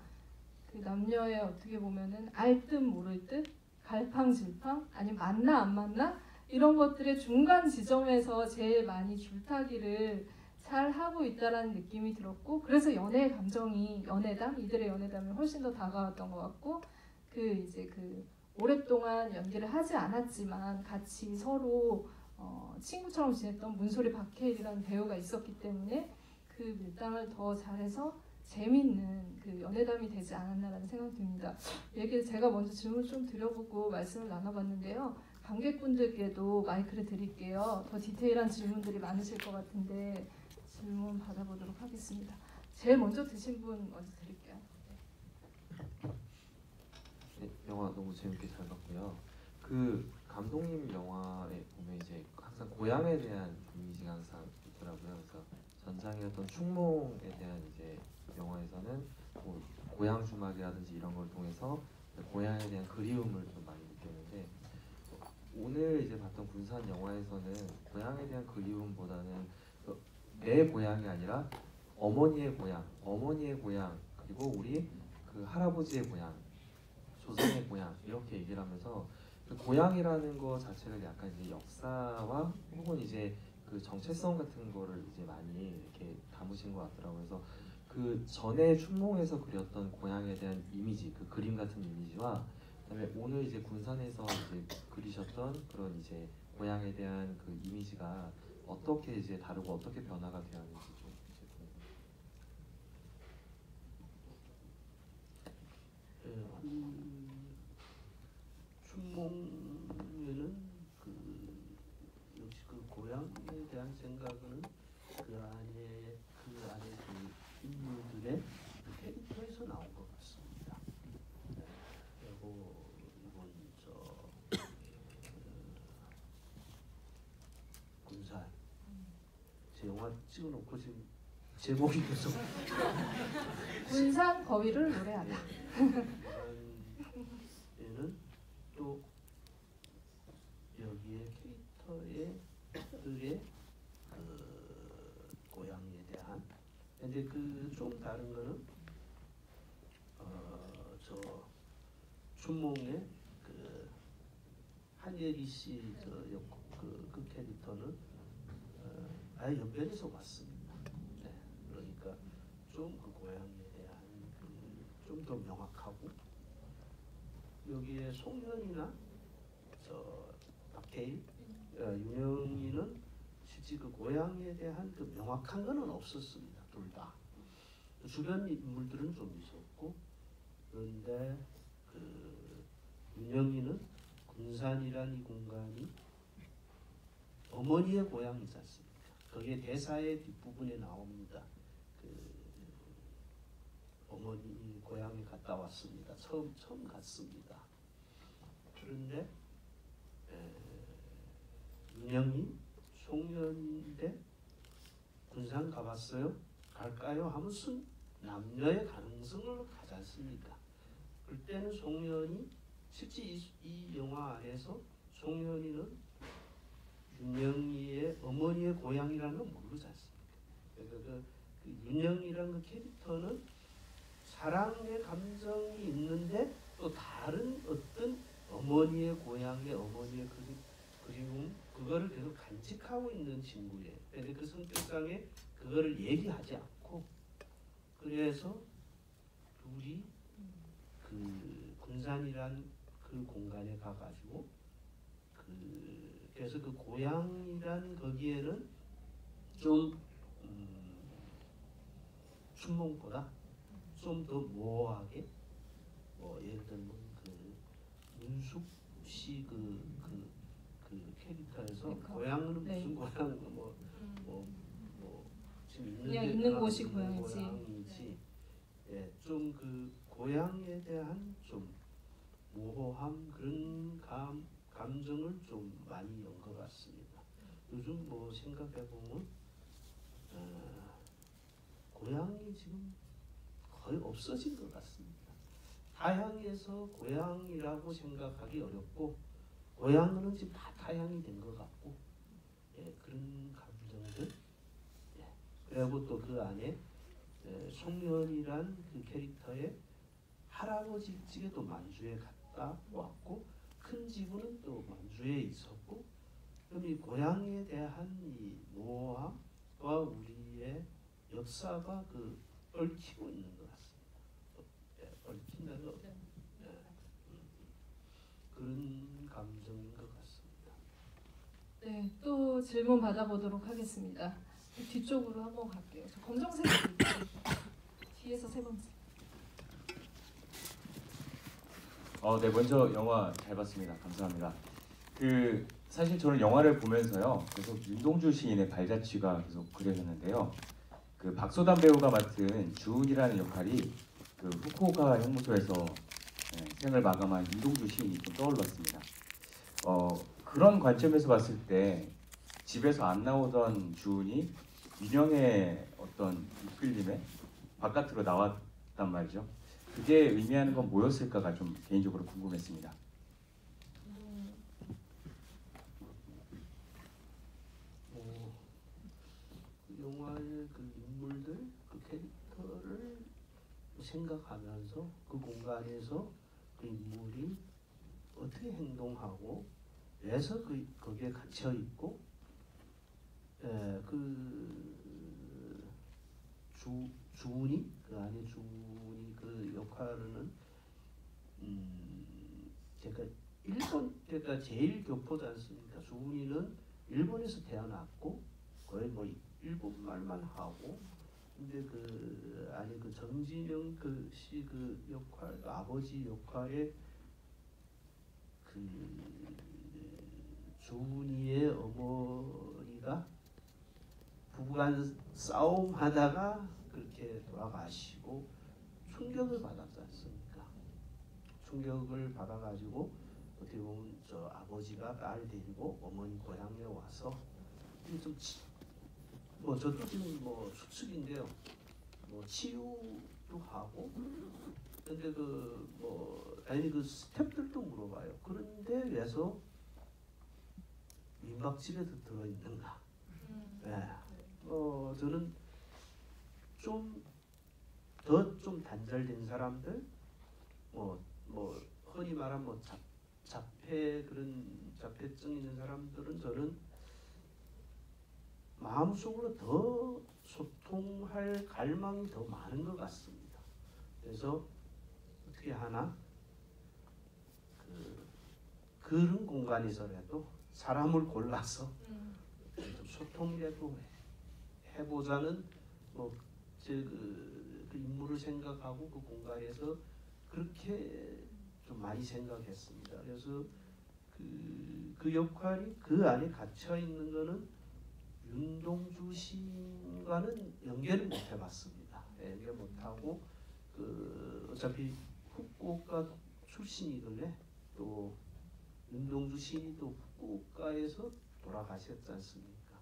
S1: 그 남녀의 어떻게 보면은 알 듯 모를 듯 갈팡질팡 아니면 맞나 안 맞나 이런 것들의 중간 지점에서 제일 많이 줄타기를 잘 하고 있다라는 느낌이 들었고 그래서 연애의 감정이 이들의 연애담이 훨씬 더 다가왔던 것 같고 이제 오랫동안 연기를 하지 않았지만 같이 서로 친구처럼 지냈던 문소리 박해일이라는 배우가 있었기 때문에 그 밀당을 더 잘해서 재밌는 그 연애담이 되지 않았나라는 생각이 듭니다. 얘기를 제가 먼저 질문 좀 드려보고 말씀을 나눠봤는데요. 관객분들께도 마이크를 드릴게요. 더 디테일한 질문들이 많으실 것 같은데 질문 받아보도록 하겠습니다. 제일 먼저 드신 분 먼저 드릴게요.
S2: 네, 영화 너무 재밌게 잘 봤고요. 그 감독님 영화에 보면 이제 항상 고향에 대한 이미지가 항상 있더라고요. 그래서 전장이었던 충몽에 대한 이제 영화에서는 뭐 고향 주막이라든지 이런 걸 통해서 고향에 대한 그리움을 좀 많이 느꼈는데 오늘 이제 봤던 군산 영화에서는 고향에 대한 그리움보다는 내 고향이 아니라 어머니의 고향 그리고 우리 그 할아버지의 고향, 조상의 고향 이렇게 얘기를 하면서 그 고향이라는 거 자체를 약간 이제 역사와 혹은 이제 그 정체성 같은 거를 이제 많이 이렇게 담으신 것 같더라고요. 그래서 그 전에 춘몽에서 그렸던 고향에 대한 이미지, 그 그림 같은 이미지와 그다음에 오늘 이제 군산에서 이제 그리셨던 그런 이제 고향에 대한 그 이미지가 어떻게 이제 다르고 어떻게 변화가 되었는지 좀 이제 궁금해요.
S3: 춘몽에는 역시 그 고향에 대한 생각은 그 안에 그 인물들의 그 캐릭터에서 나온 것 같습니다. 네. 그리고 이번 군산 제 영화 찍어놓고 지금 제목이 계속
S1: 군산 거위를 노래하다.
S3: 군산에는 또 여기에 캐릭터들의 고향에 대한 근데 그 좀 다른 거는 저 춘몽의 그 한예리 씨 그 캐릭터는 아예 연변에서 왔습니다. 네, 그러니까 좀 그 고향에 대한 좀 더 명확하고 여기에 송현이나 저 박해일, 윤영이는 실제 그 고향에 대한 그 명확한 거는 없었습니다. 둘 다. 주변 인물들은 좀 있었고 그런데 그 윤영이는 군산이란 이 공간이 어머니의 고향이지 않습니까? 거기에 대사의 뒷부분에 나옵니다. 그 어머니 고향에 갔다 왔습니다. 처음 갔습니다. 그런데 윤영이 송년인데 군산 가봤어요? 갈까요? 하면서 남녀의 가능성을 가지 않습니까? 그때는 송년이 실제 이 영화 안에서 송년이는 윤영이의 어머니의 고향이라는 걸 모르지 않습니까? 그러니까 그 윤영이라는 그 캐릭터는 사랑의 감정이 있는데 또 다른 어떤 어머니의 고향의 어머니의 그리움 그거를 계속 간직하고 있는 친구예요. 근데 그 성격상에 그거를 얘기하지 않고 그래서 둘이 그 군산이란 그 공간에 가가지고 그래서 그 고향이란 거기에는 좀 춘몽보다 좀 더 모호하게 뭐 예를 들면 그 문숙 씨 그 캐릭터에서
S1: 그러니까,
S3: 고향은 무슨
S1: 네.
S3: 고향 지금
S1: 그냥 있는 곳이 고향이지.
S3: 고향이지. 예, 좀 그 고향에 대한 좀 모호함 그런 감정을 좀 많이 연 것 같습니다. 요즘 뭐 생각해 보면 고향이 지금 거의 없어진 것 같습니다. 타향에서 고향이라고 생각하기 어렵고 고향은 지금 다 타향이 된 것 같고 예, 그런 감정들 예. 그리고 또 그 안에 송년이란 그 캐릭터의 할아버지 집에도 만주에 갔다 왔고 큰 지구는 또 만주에 있었고 그럼 이 고향에 대한 이 모호함과 우리의 역사가 그 얽히고 있는 것 같습니다. 얽힌다는 거. 그런 감정인 것 같습니다.
S1: 네, 또 질문 받아보도록 하겠습니다. 뒤쪽으로 한번 갈게요. 저 검정색 뒤에서 세 번째.
S5: 네, 먼저 영화 잘 봤습니다. 감사합니다. 사실 저는 영화를 보면서요, 계속 윤동주 시인의 발자취가 계속 그려졌는데요. 박소담 배우가 맡은 주은이라는 역할이 후쿠오카 형무소에서 생을 마감한 윤동주 시인이 좀 떠올랐습니다. 그런 관점에서 봤을 때 집에서 안 나오던 주은이 윤영의 어떤 이끌림에 바깥으로 나왔단 말이죠. 그게 의미하는 건 뭐였을까가 좀 개인적으로 궁금했습니다.
S3: 영화의 그 인물들, 그 캐릭터를 생각하면서 그 공간에서 그 인물이 어떻게 행동하고 왜서 거기에 갇혀 있고, 주은이 그 안에 주은이 그 역할은 제가 제일 교포지 않습니까? 주은이는 일본에서 태어났고 거의 뭐 일본 말만 하고, 근데 그 정진영 씨 역할, 아버지 역할에 주은이의 어머니가 부부간 싸움하다가 그렇게 돌아가시고 충격을 받았지 않습니까? 충격을 받아가지고 어떻게 보면 저 아버지가 딸 데리고 어머니 고향에 와서 저도 지금 추측인데요. 치유도 하고, 근데 스태프들도 물어봐요. 그런데 왜서 민박집에 들어 있는가? 네. 저는 좀 단절된 사람들, 흔히 말하면 자폐증 있는 사람들은 저는 마음속으로 더 소통할 갈망이 더 많은 것 같습니다. 그래서 어떻게 하나 그런 공간에서라도 사람을 골라서 좀 소통이라도 해보자는 그 인물을 생각하고 그 공간에서 그렇게 좀 많이 생각했습니다. 그래서 그 역할이 그 안에 갇혀 있는 거는 윤동주 시인과는 연결을 못 해봤습니다. 연결 못하고 어차피 후쿠오카 출신이길래, 또 윤동주 시인이 또 후쿠오카에서 돌아가셨지 않습니까?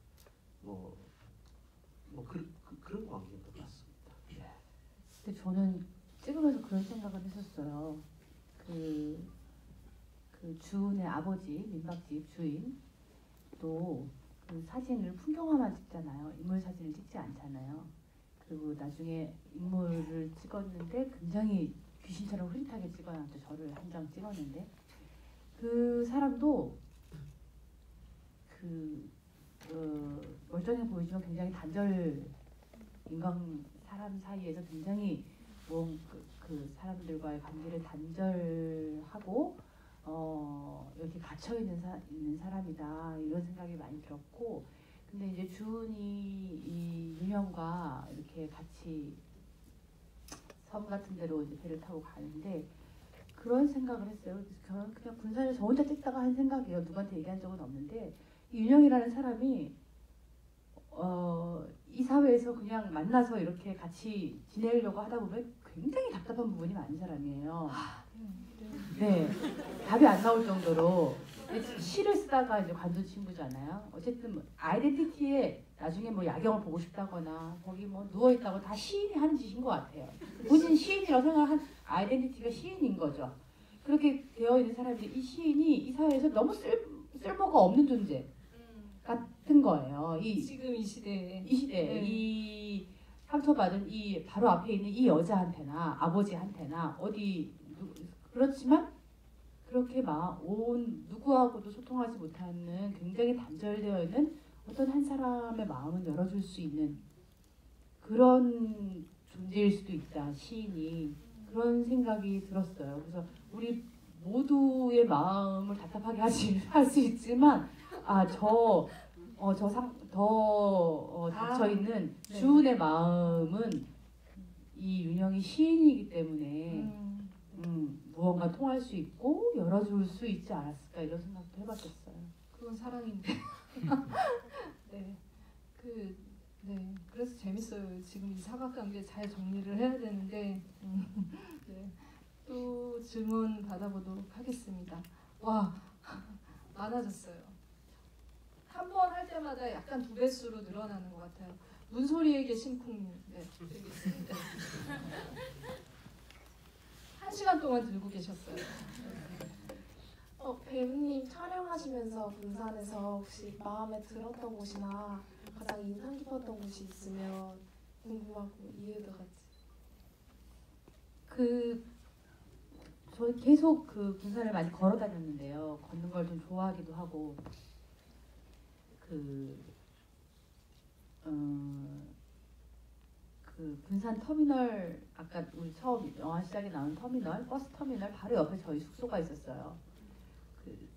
S3: 그런 관계인 것 같습니다. 네.
S4: 근데 저는 찍으면서 그런 생각을 했었어요. 주은의 아버지, 민박집 주인, 또 그 사진을 풍경화만 찍잖아요. 인물 사진을 찍지 않잖아요. 그리고 나중에 인물을 찍었는데 굉장히 귀신처럼 흐릿하게 찍어놨죠. 저를 한 장 찍었는데 그 사람도 멀쩡해 보이지만 굉장히 사람 사이에서 굉장히 그 사람들과의 관계를 단절하고 이렇게 갇혀 있는 사람이다, 이런 생각이 많이 들었고, 근데 이제 주은이 이 윤영과 이렇게 같이 섬 같은 데로 이제 배를 타고 가는데 그런 생각을 했어요. 저는 그냥 군산에 저 혼자 찍다가 한 생각이에요. 누구한테 얘기한 적은 없는데, 이 윤영이라는 사람이 이 사회에서 그냥 만나서 이렇게 같이 지내려고 하다 보면 굉장히 답답한 부분이 많은 사람이에요. 네, 답이 안 나올 정도로 시를 쓰다가 이제 관둔 친구잖아요. 어쨌든 아이덴티티에 나중에 야경을 보고 싶다거나 거기 누워 있다고 다 시인이 하는 짓인 것 같아요. 본인 시인이라고 생각한 아이덴티티가 시인인 거죠. 그렇게 되어 있는 사람들이, 이 시인이 이 사회에서 너무 쓸모가 없는 존재 같은 거예요.
S1: 지금 이 시대에
S4: 네. 이 상처받은 이 바로 앞에 있는 이 여자한테나 아버지한테나 그렇지만 그렇게 누구하고도 소통하지 못하는 굉장히 단절되어 있는 어떤 한 사람의 마음은 열어줄 수 있는 그런 존재일 수도 있다, 시인이. 그런 생각이 들었어요. 그래서 우리 모두의 마음을 답답하게 할 수 있지만 닫혀 있는
S1: 네.
S4: 주은의 마음은 이 윤영이 시인이기 때문에 무언가 통할 수 있고 열어줄 수 있지 않았을까 이런 생각도 해봤었어요.
S1: 그건 사랑인데. 네. 네. 그래서 재밌어요. 지금 이 사각관계 잘 정리를 해야 되는데. 네. 또 질문 받아보도록 하겠습니다. 와, 많아졌어요. 한 번 할 때마다 약간 2배수로 늘어나는 것 같아요. 문소리에게 심쿵. 네, 드리겠습니다. 1시간 동안 들고 계셨어요.
S6: 배우님 촬영하시면서 군산에서 혹시 마음에 들었던 곳이나 가장 인상 깊었던 곳이 있으면 궁금하고 이해도 같이.
S4: 저희 계속 그 군산을 많이 걸어 다녔는데요. 걷는 걸 좀 좋아하기도 하고 그 군산 터미널 아까 우리 처음 영화 시작에 나온 터미널 버스 터미널 바로 옆에 저희 숙소가 있었어요.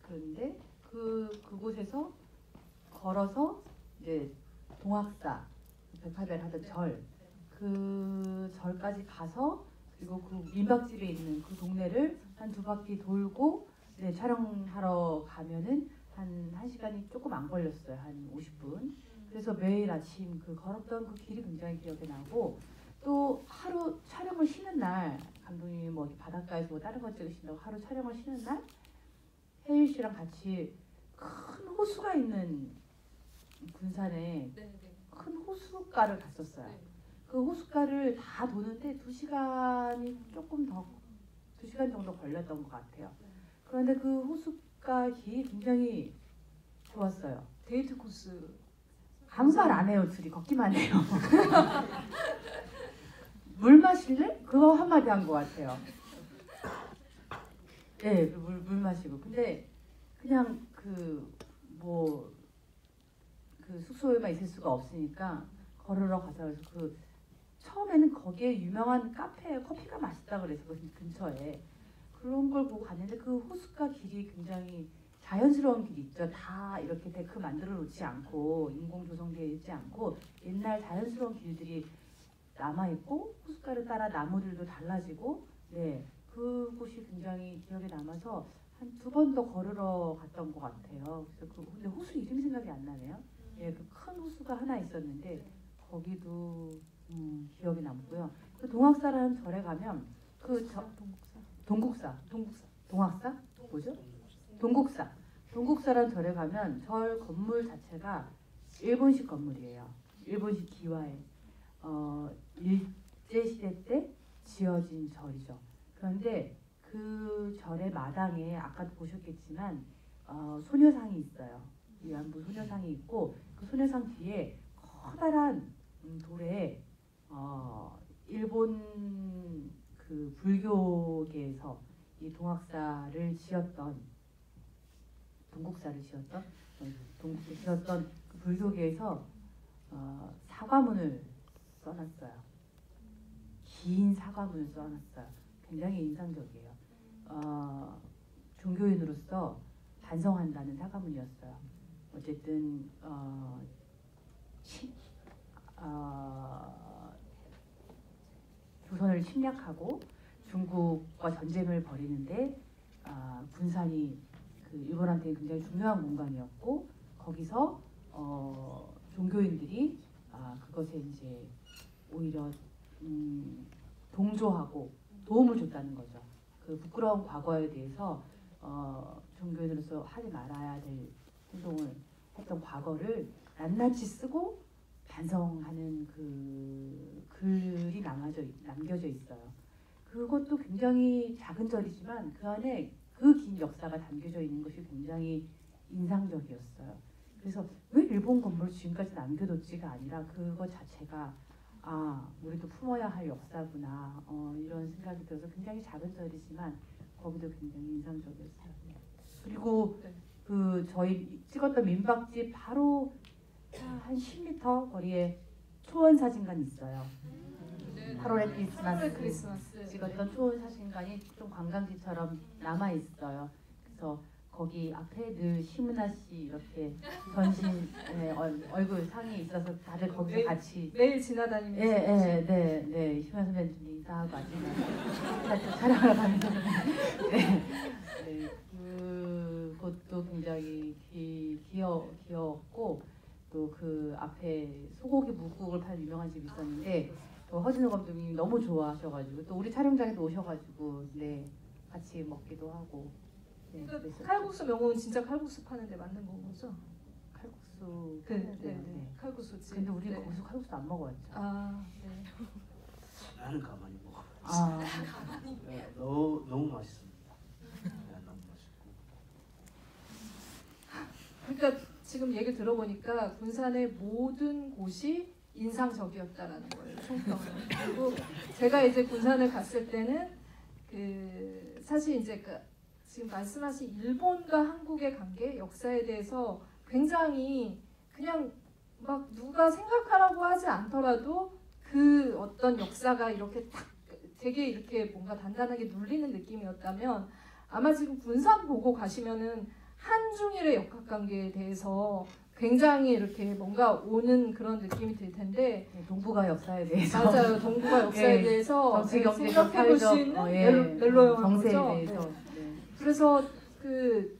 S4: 그런데 그곳에서 걸어서 이제 동학사 백화별 하던 그 절까지 가서 그리고 그 민박집에 있는 그 동네를 한 2바퀴 돌고 네, 촬영하러 가면은 한 1시간이 조금 안 걸렸어요. 한 50분. 그래서 매일 아침 그 걸었던 그 길이 굉장히 기억에 나고 또 하루 촬영을 쉬는 날 감독님이 뭐 바닷가에서 뭐 다른 거 찍으신다고 하루 촬영을 쉬는 날 혜일 씨랑 같이 큰 호수가 있는 군산에 큰 호숫가를 갔었어요. 그 호숫가를 다 도는데 2시간 정도 걸렸던 것 같아요. 그런데 그 호숫가 길이 굉장히 좋았어요.
S1: 데이트 코스.
S4: 아무 말 안 해요. 둘이 걷기만 해요. 물 마실래? 그거 한마디 한 것 같아요. 네, 물 마시고. 근데 그냥 그 숙소에만 있을 수가 없으니까 걸으러 가자. 그래서 처음에는 거기에 유명한 카페에 커피가 맛있다 그래서 그 근처에 그런 걸 보고 갔는데 그 호숫가 길이 굉장히 자연스러운 길이 있죠. 다 이렇게 데크 만들어 놓지 않고 인공 조성되어 있지 않고 옛날 자연스러운 길들이 남아 있고 호숫가를 따라 나무들도 달라지고 네 그곳이 굉장히 기억에 남아서 한 2번 더 걸으러 갔던 것 같아요. 그래서 근데 호수 이름이 생각이 안 나네요. 예, 그 큰 호수가 하나 있었는데 거기도 기억에 남고요. 그 동학사라는 절에 가면 동국사 동학사 뭐죠? 동국사라는 절에 가면 절 건물 자체가 일본식 건물이에요. 일본식 기와에 일제시대 때 지어진 절이죠. 그런데 그 절의 마당에 아까도 보셨겠지만 소녀상이 있어요. 위안부 소녀상이 있고 그 소녀상 뒤에 커다란 돌에 일본 그 불교계에서 이 동국사를 지었던 그 불교계에서 사과문을 써놨어요. 긴 사과문을 써놨어요. 굉장히 인상적이에요. 종교인으로서 반성한다는 사과문이었어요. 어쨌든 조선을 침략하고 중국과 전쟁을 벌이는데 군산이 그 일본한테 굉장히 중요한 공간이었고 거기서 종교인들이 그것에 이제 오히려 동조하고 도움을 줬다는 거죠. 그 부끄러운 과거에 대해서 종교인으로서 하지 말아야 될 행동을 했던 과거를 낱낱이 쓰고 반성하는 그 글이 남겨져 있어요. 그것도 굉장히 작은 절이지만 그 안에 그 긴 역사가 담겨져 있는 것이 굉장히 인상적이었어요. 그래서 왜 일본 건물을 지금까지 남겨뒀지가 아니라 그것 자체가 우리도 품어야 할 역사구나 이런 생각이 들어서 굉장히 작은 절이지만 거기도 굉장히 인상적이었어요. 그리고 그 저희 찍었던 민박집 바로 한 10m 거리에 초원사진관이 있어요. 8월의 크리스마스
S1: 8월의 크리스마스.
S4: 찍었던 초원 사진관이 좀 관광지처럼 남아 있어요. 그래서 거기 앞에 늘 심은하 씨 이렇게 전신 얼굴 상이 있어서 다들 거기서
S1: 네.
S4: 같이
S1: 매일 지나다니면서.
S4: 네, 심은하 선배님 좀 인사하고 아침에 촬영하러 가면서 그것도 굉장히 귀여웠고 또 그 앞에 소고기 묵국을 파는 유명한 집이 있었는데 또 허진호 감독님이 너무 좋아하셔가지고 또 우리 촬영장에도 오셔가지고 네 같이 먹기도 하고 네,
S1: 그러니까
S4: 그랬었죠.
S1: 칼국수 명호는 진짜 칼국수 파는데 맞는 건 거죠?
S4: 칼국수
S1: 네. 칼국수집.
S4: 근데 우리
S1: 네.
S4: 거기서 칼국수 안 먹어봤죠.
S1: 아, 네.
S3: 나는 가만히 먹어.
S4: 아,
S3: 너무 맛있습니다. 네, 너무 맛있고.
S1: 그러니까 지금 얘기 들어보니까 군산의 모든 곳이 인상적이었다라는 거예요. 총평은. 그리고 제가 이제 군산을 갔을 때는 그 사실 이제 그 지금 말씀하신 일본과 한국의 관계 역사에 대해서 굉장히 그냥 막 누가 생각하라고 하지 않더라도 그 어떤 역사가 이렇게 딱 되게 이렇게 뭔가 단단하게 눌리는 느낌이었다면 아마 지금 군산 보고 가시면은 한중일의 역학관계에 대해서 굉장히 이렇게 뭔가 오는 그런 느낌이 들 텐데
S4: 네, 동북아 역사에 대해서
S1: 맞아요. 동북아 역사에
S4: 예,
S1: 대해서
S4: 정치, 경제,
S1: 생각해 볼 수
S4: 사회적,
S1: 있는 멜로 영화인
S4: 정세에
S1: 거죠.
S4: 대해서
S1: 네.
S4: 네.
S1: 그래서 그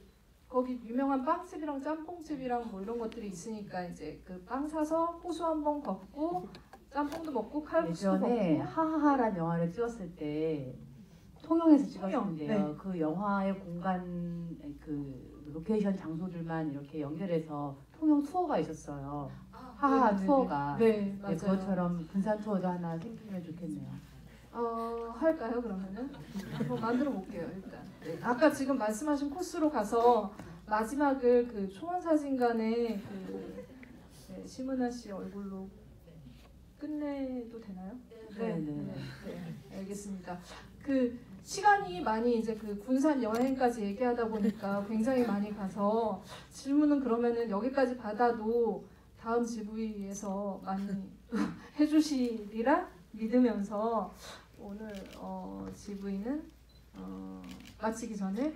S1: 거기 유명한 빵집이랑 짬뽕집이랑 뭐 이런 것들이 있으니까 이제 그 빵 사서 호수 한번 걷고 짬뽕도 먹고 칼국수도
S4: 예전에
S1: 먹고
S4: 하하하란 영화를 찍었을 때 통영에서
S1: 통영,
S4: 찍었는데요.
S1: 네.
S4: 그 영화의 공간 그 로케이션 장소들만 이렇게 연결해서 통영 투어가 있었어요. 하하하
S1: 네네네.
S4: 투어가.
S1: 네, 맞아요.
S4: 네, 그것처럼 군산 투어도 하나 생기면 좋겠네요.
S1: 할까요 그러면은? 한번 만들어 볼게요 일단. 네. 아까 지금 말씀하신 코스로 가서 마지막을 그 초원사진관에 그 네, 심은하 씨 얼굴로 끝내도 되나요?
S4: 네.
S1: 알겠습니다. 그 시간이 많이 이제 그 군산 여행까지 얘기하다 보니까 굉장히 많이 가서 질문은 그러면은 여기까지 받아도 다음 GV에서 많이 해주시리라 믿으면서 오늘 GV는 마치기 전에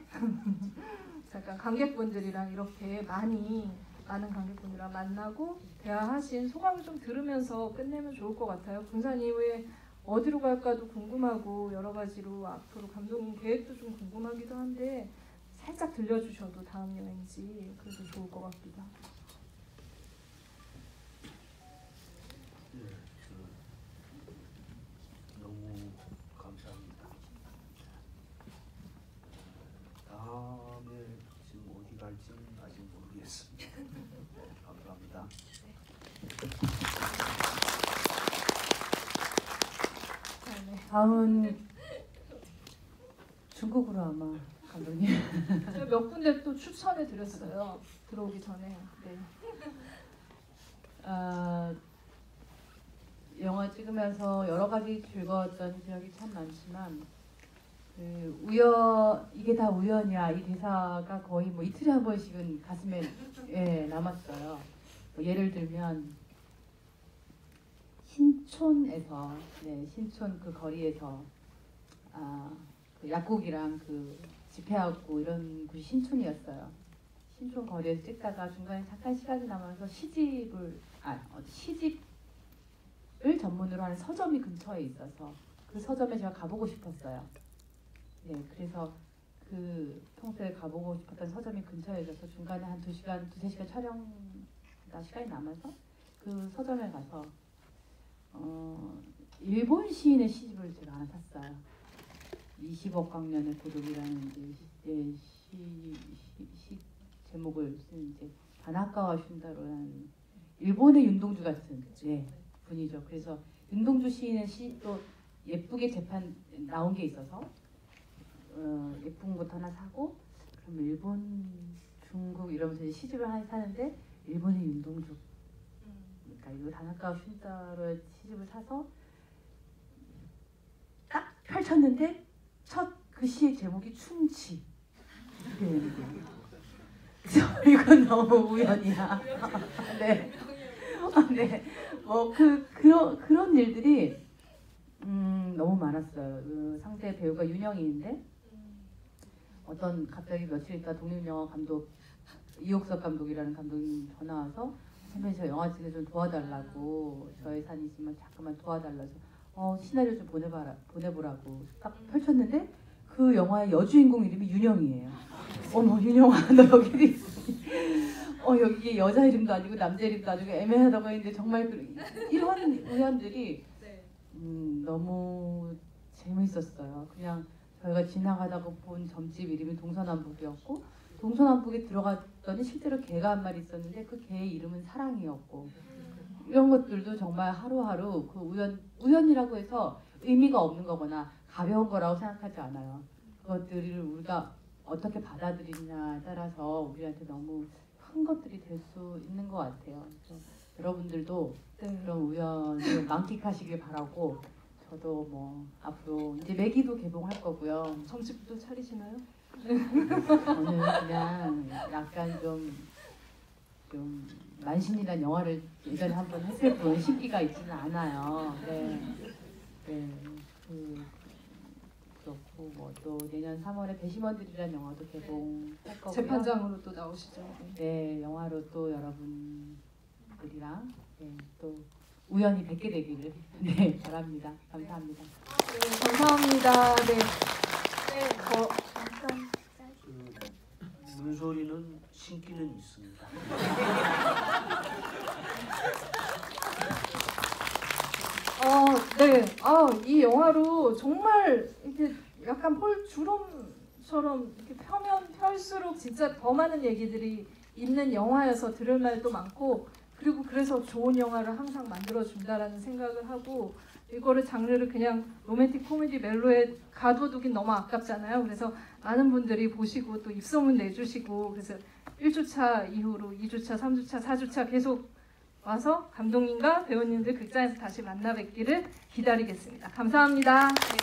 S1: 잠깐 관객분들이랑 이렇게 많은 관객분들이랑 만나고 대화하신 소감을 좀 들으면서 끝내면 좋을 것 같아요. 군산 이후에 어디로 갈까도 궁금하고 여러 가지로 앞으로 감독님 계획도 좀 궁금하기도 한데 살짝 들려주셔도 다음 여행지 그래도 좋을 것 같기도 하고.
S3: 네, 너무 감사합니다. 다음에 지금 어디 갈지는 아직 모르겠습니다. 감사합니다.
S4: 다음은 중국으로 아마 감독님.
S1: 제가 몇 군데 또 추천해 드렸어요. 들어오기 전에. 네.
S4: 영화 찍으면서 여러 가지 즐거웠던 기억이 참 많지만 이게 다 우연이야 이 대사가 거의 뭐 이틀에 한 번씩은 가슴에 남았어요. 뭐 예를 들면 신촌에서 신촌 그 거리에서 그 약국이랑 그 집회하고 이런 곳이 신촌이었어요. 신촌 거리에서 찍다가 중간에 잠깐 시간이 남아서 시집을 전문으로 하는 서점이 근처에 있어서 그 서점에 제가 가보고 싶었어요. 네, 그래서 그 평소에 가보고 싶었던 서점이 근처에 있어서 중간에 한 2시간, 2-3시간 촬영 시간이 남아서 그 서점에 가서 일본 시인의 시집을 제가 하나 샀어요. 20억 광년의 고독이라는 시 제목을 쓴 이제 다나카와 슌다로라는 일본의 윤동주 같은 분이죠. 그래서 윤동주 시인의 시도 예쁘게 재판 나온 게 있어서 예쁜 것도 하나 사고 그럼 일본, 중국 이러면서 이제 시집을 하나 사는데 일본의 윤동주 그러니까 이거 다나카와 슌다로의 시집을 사서 딱 펼쳤는데 첫 그 시의 제목이 충치 이렇게 되는 거예요. 그래서 이건 너무 우연이야. 네. 뭐 그런 일들이 너무 많았어요. 그 상대 배우가 윤영이인데 어떤 갑자기 며칠 있다 독립영화 감독 이옥석 감독이라는 감독님 전화 와서 선배님 저 영화 찍는 좀 도와달라고 저의 산이지만 자꾸만 도와달라서 시나리오 좀 보내보라고 딱 펼쳤는데 그 영화의 여주인공 이름이 윤영이에요. 어머 윤영아 너 여기 있어. 여기 여자 이름도 아니고 남자 이름도 아니고 애매하다고 했는데 정말 이런 우연들이 너무 재밌었어요. 그냥 저희가 지나가다가 본 점집 이름이 동서남북이었고 동서남북에 들어갔더니 실제로 개가 한 마리 있었는데 그 개의 이름은 사랑이었고 이런 것들도 정말 하루하루 그 우연이라고 해서 의미가 없는 거거나 가벼운 거라고 생각하지 않아요. 그것들을 우리가 어떻게 받아들이냐에 따라서 우리한테 너무 큰 것들이 될 수 있는 것 같아요. 그래서 여러분들도 그런 우연을 만끽하시길 바라고 저도 뭐 앞으로 이제 매기도 개봉할 거고요.
S1: 점집도 차리시나요?
S4: 저는 그냥 약간 좀 만신이란 영화를 예전에 한번 했을 뿐 신기가 있지는 않아요. 그렇고 뭐 또 내년 3월에 배심원들이라는 영화도 개봉할 거고요.
S1: 재판장으로 또 나오시죠.
S4: 네, 영화로 또 여러분들이랑 또 우연히 뵙게 되기를 바랍니다. 감사합니다.
S1: 네, 감사합니다. 네.
S3: 그 문소리는 신기는 있습니다.
S1: 네. 이 영화로 정말 이렇게 약간 폴주럼처럼 이렇게 펴면 펼수록 진짜 더 많은 얘기들이 있는 영화여서 들을 말도 많고 그리고 그래서 좋은 영화를 항상 만들어준다라는 생각을 하고 이거를 장르를 그냥 로맨틱 코미디 멜로에 가둬두긴 너무 아깝잖아요. 그래서 많은 분들이 보시고 또 입소문 내주시고 그래서 1주차 이후로 2주차, 3주차, 4주차 계속 와서 감독님과 배우님들 극장에서 다시 만나 뵙기를 기다리겠습니다. 감사합니다. 네.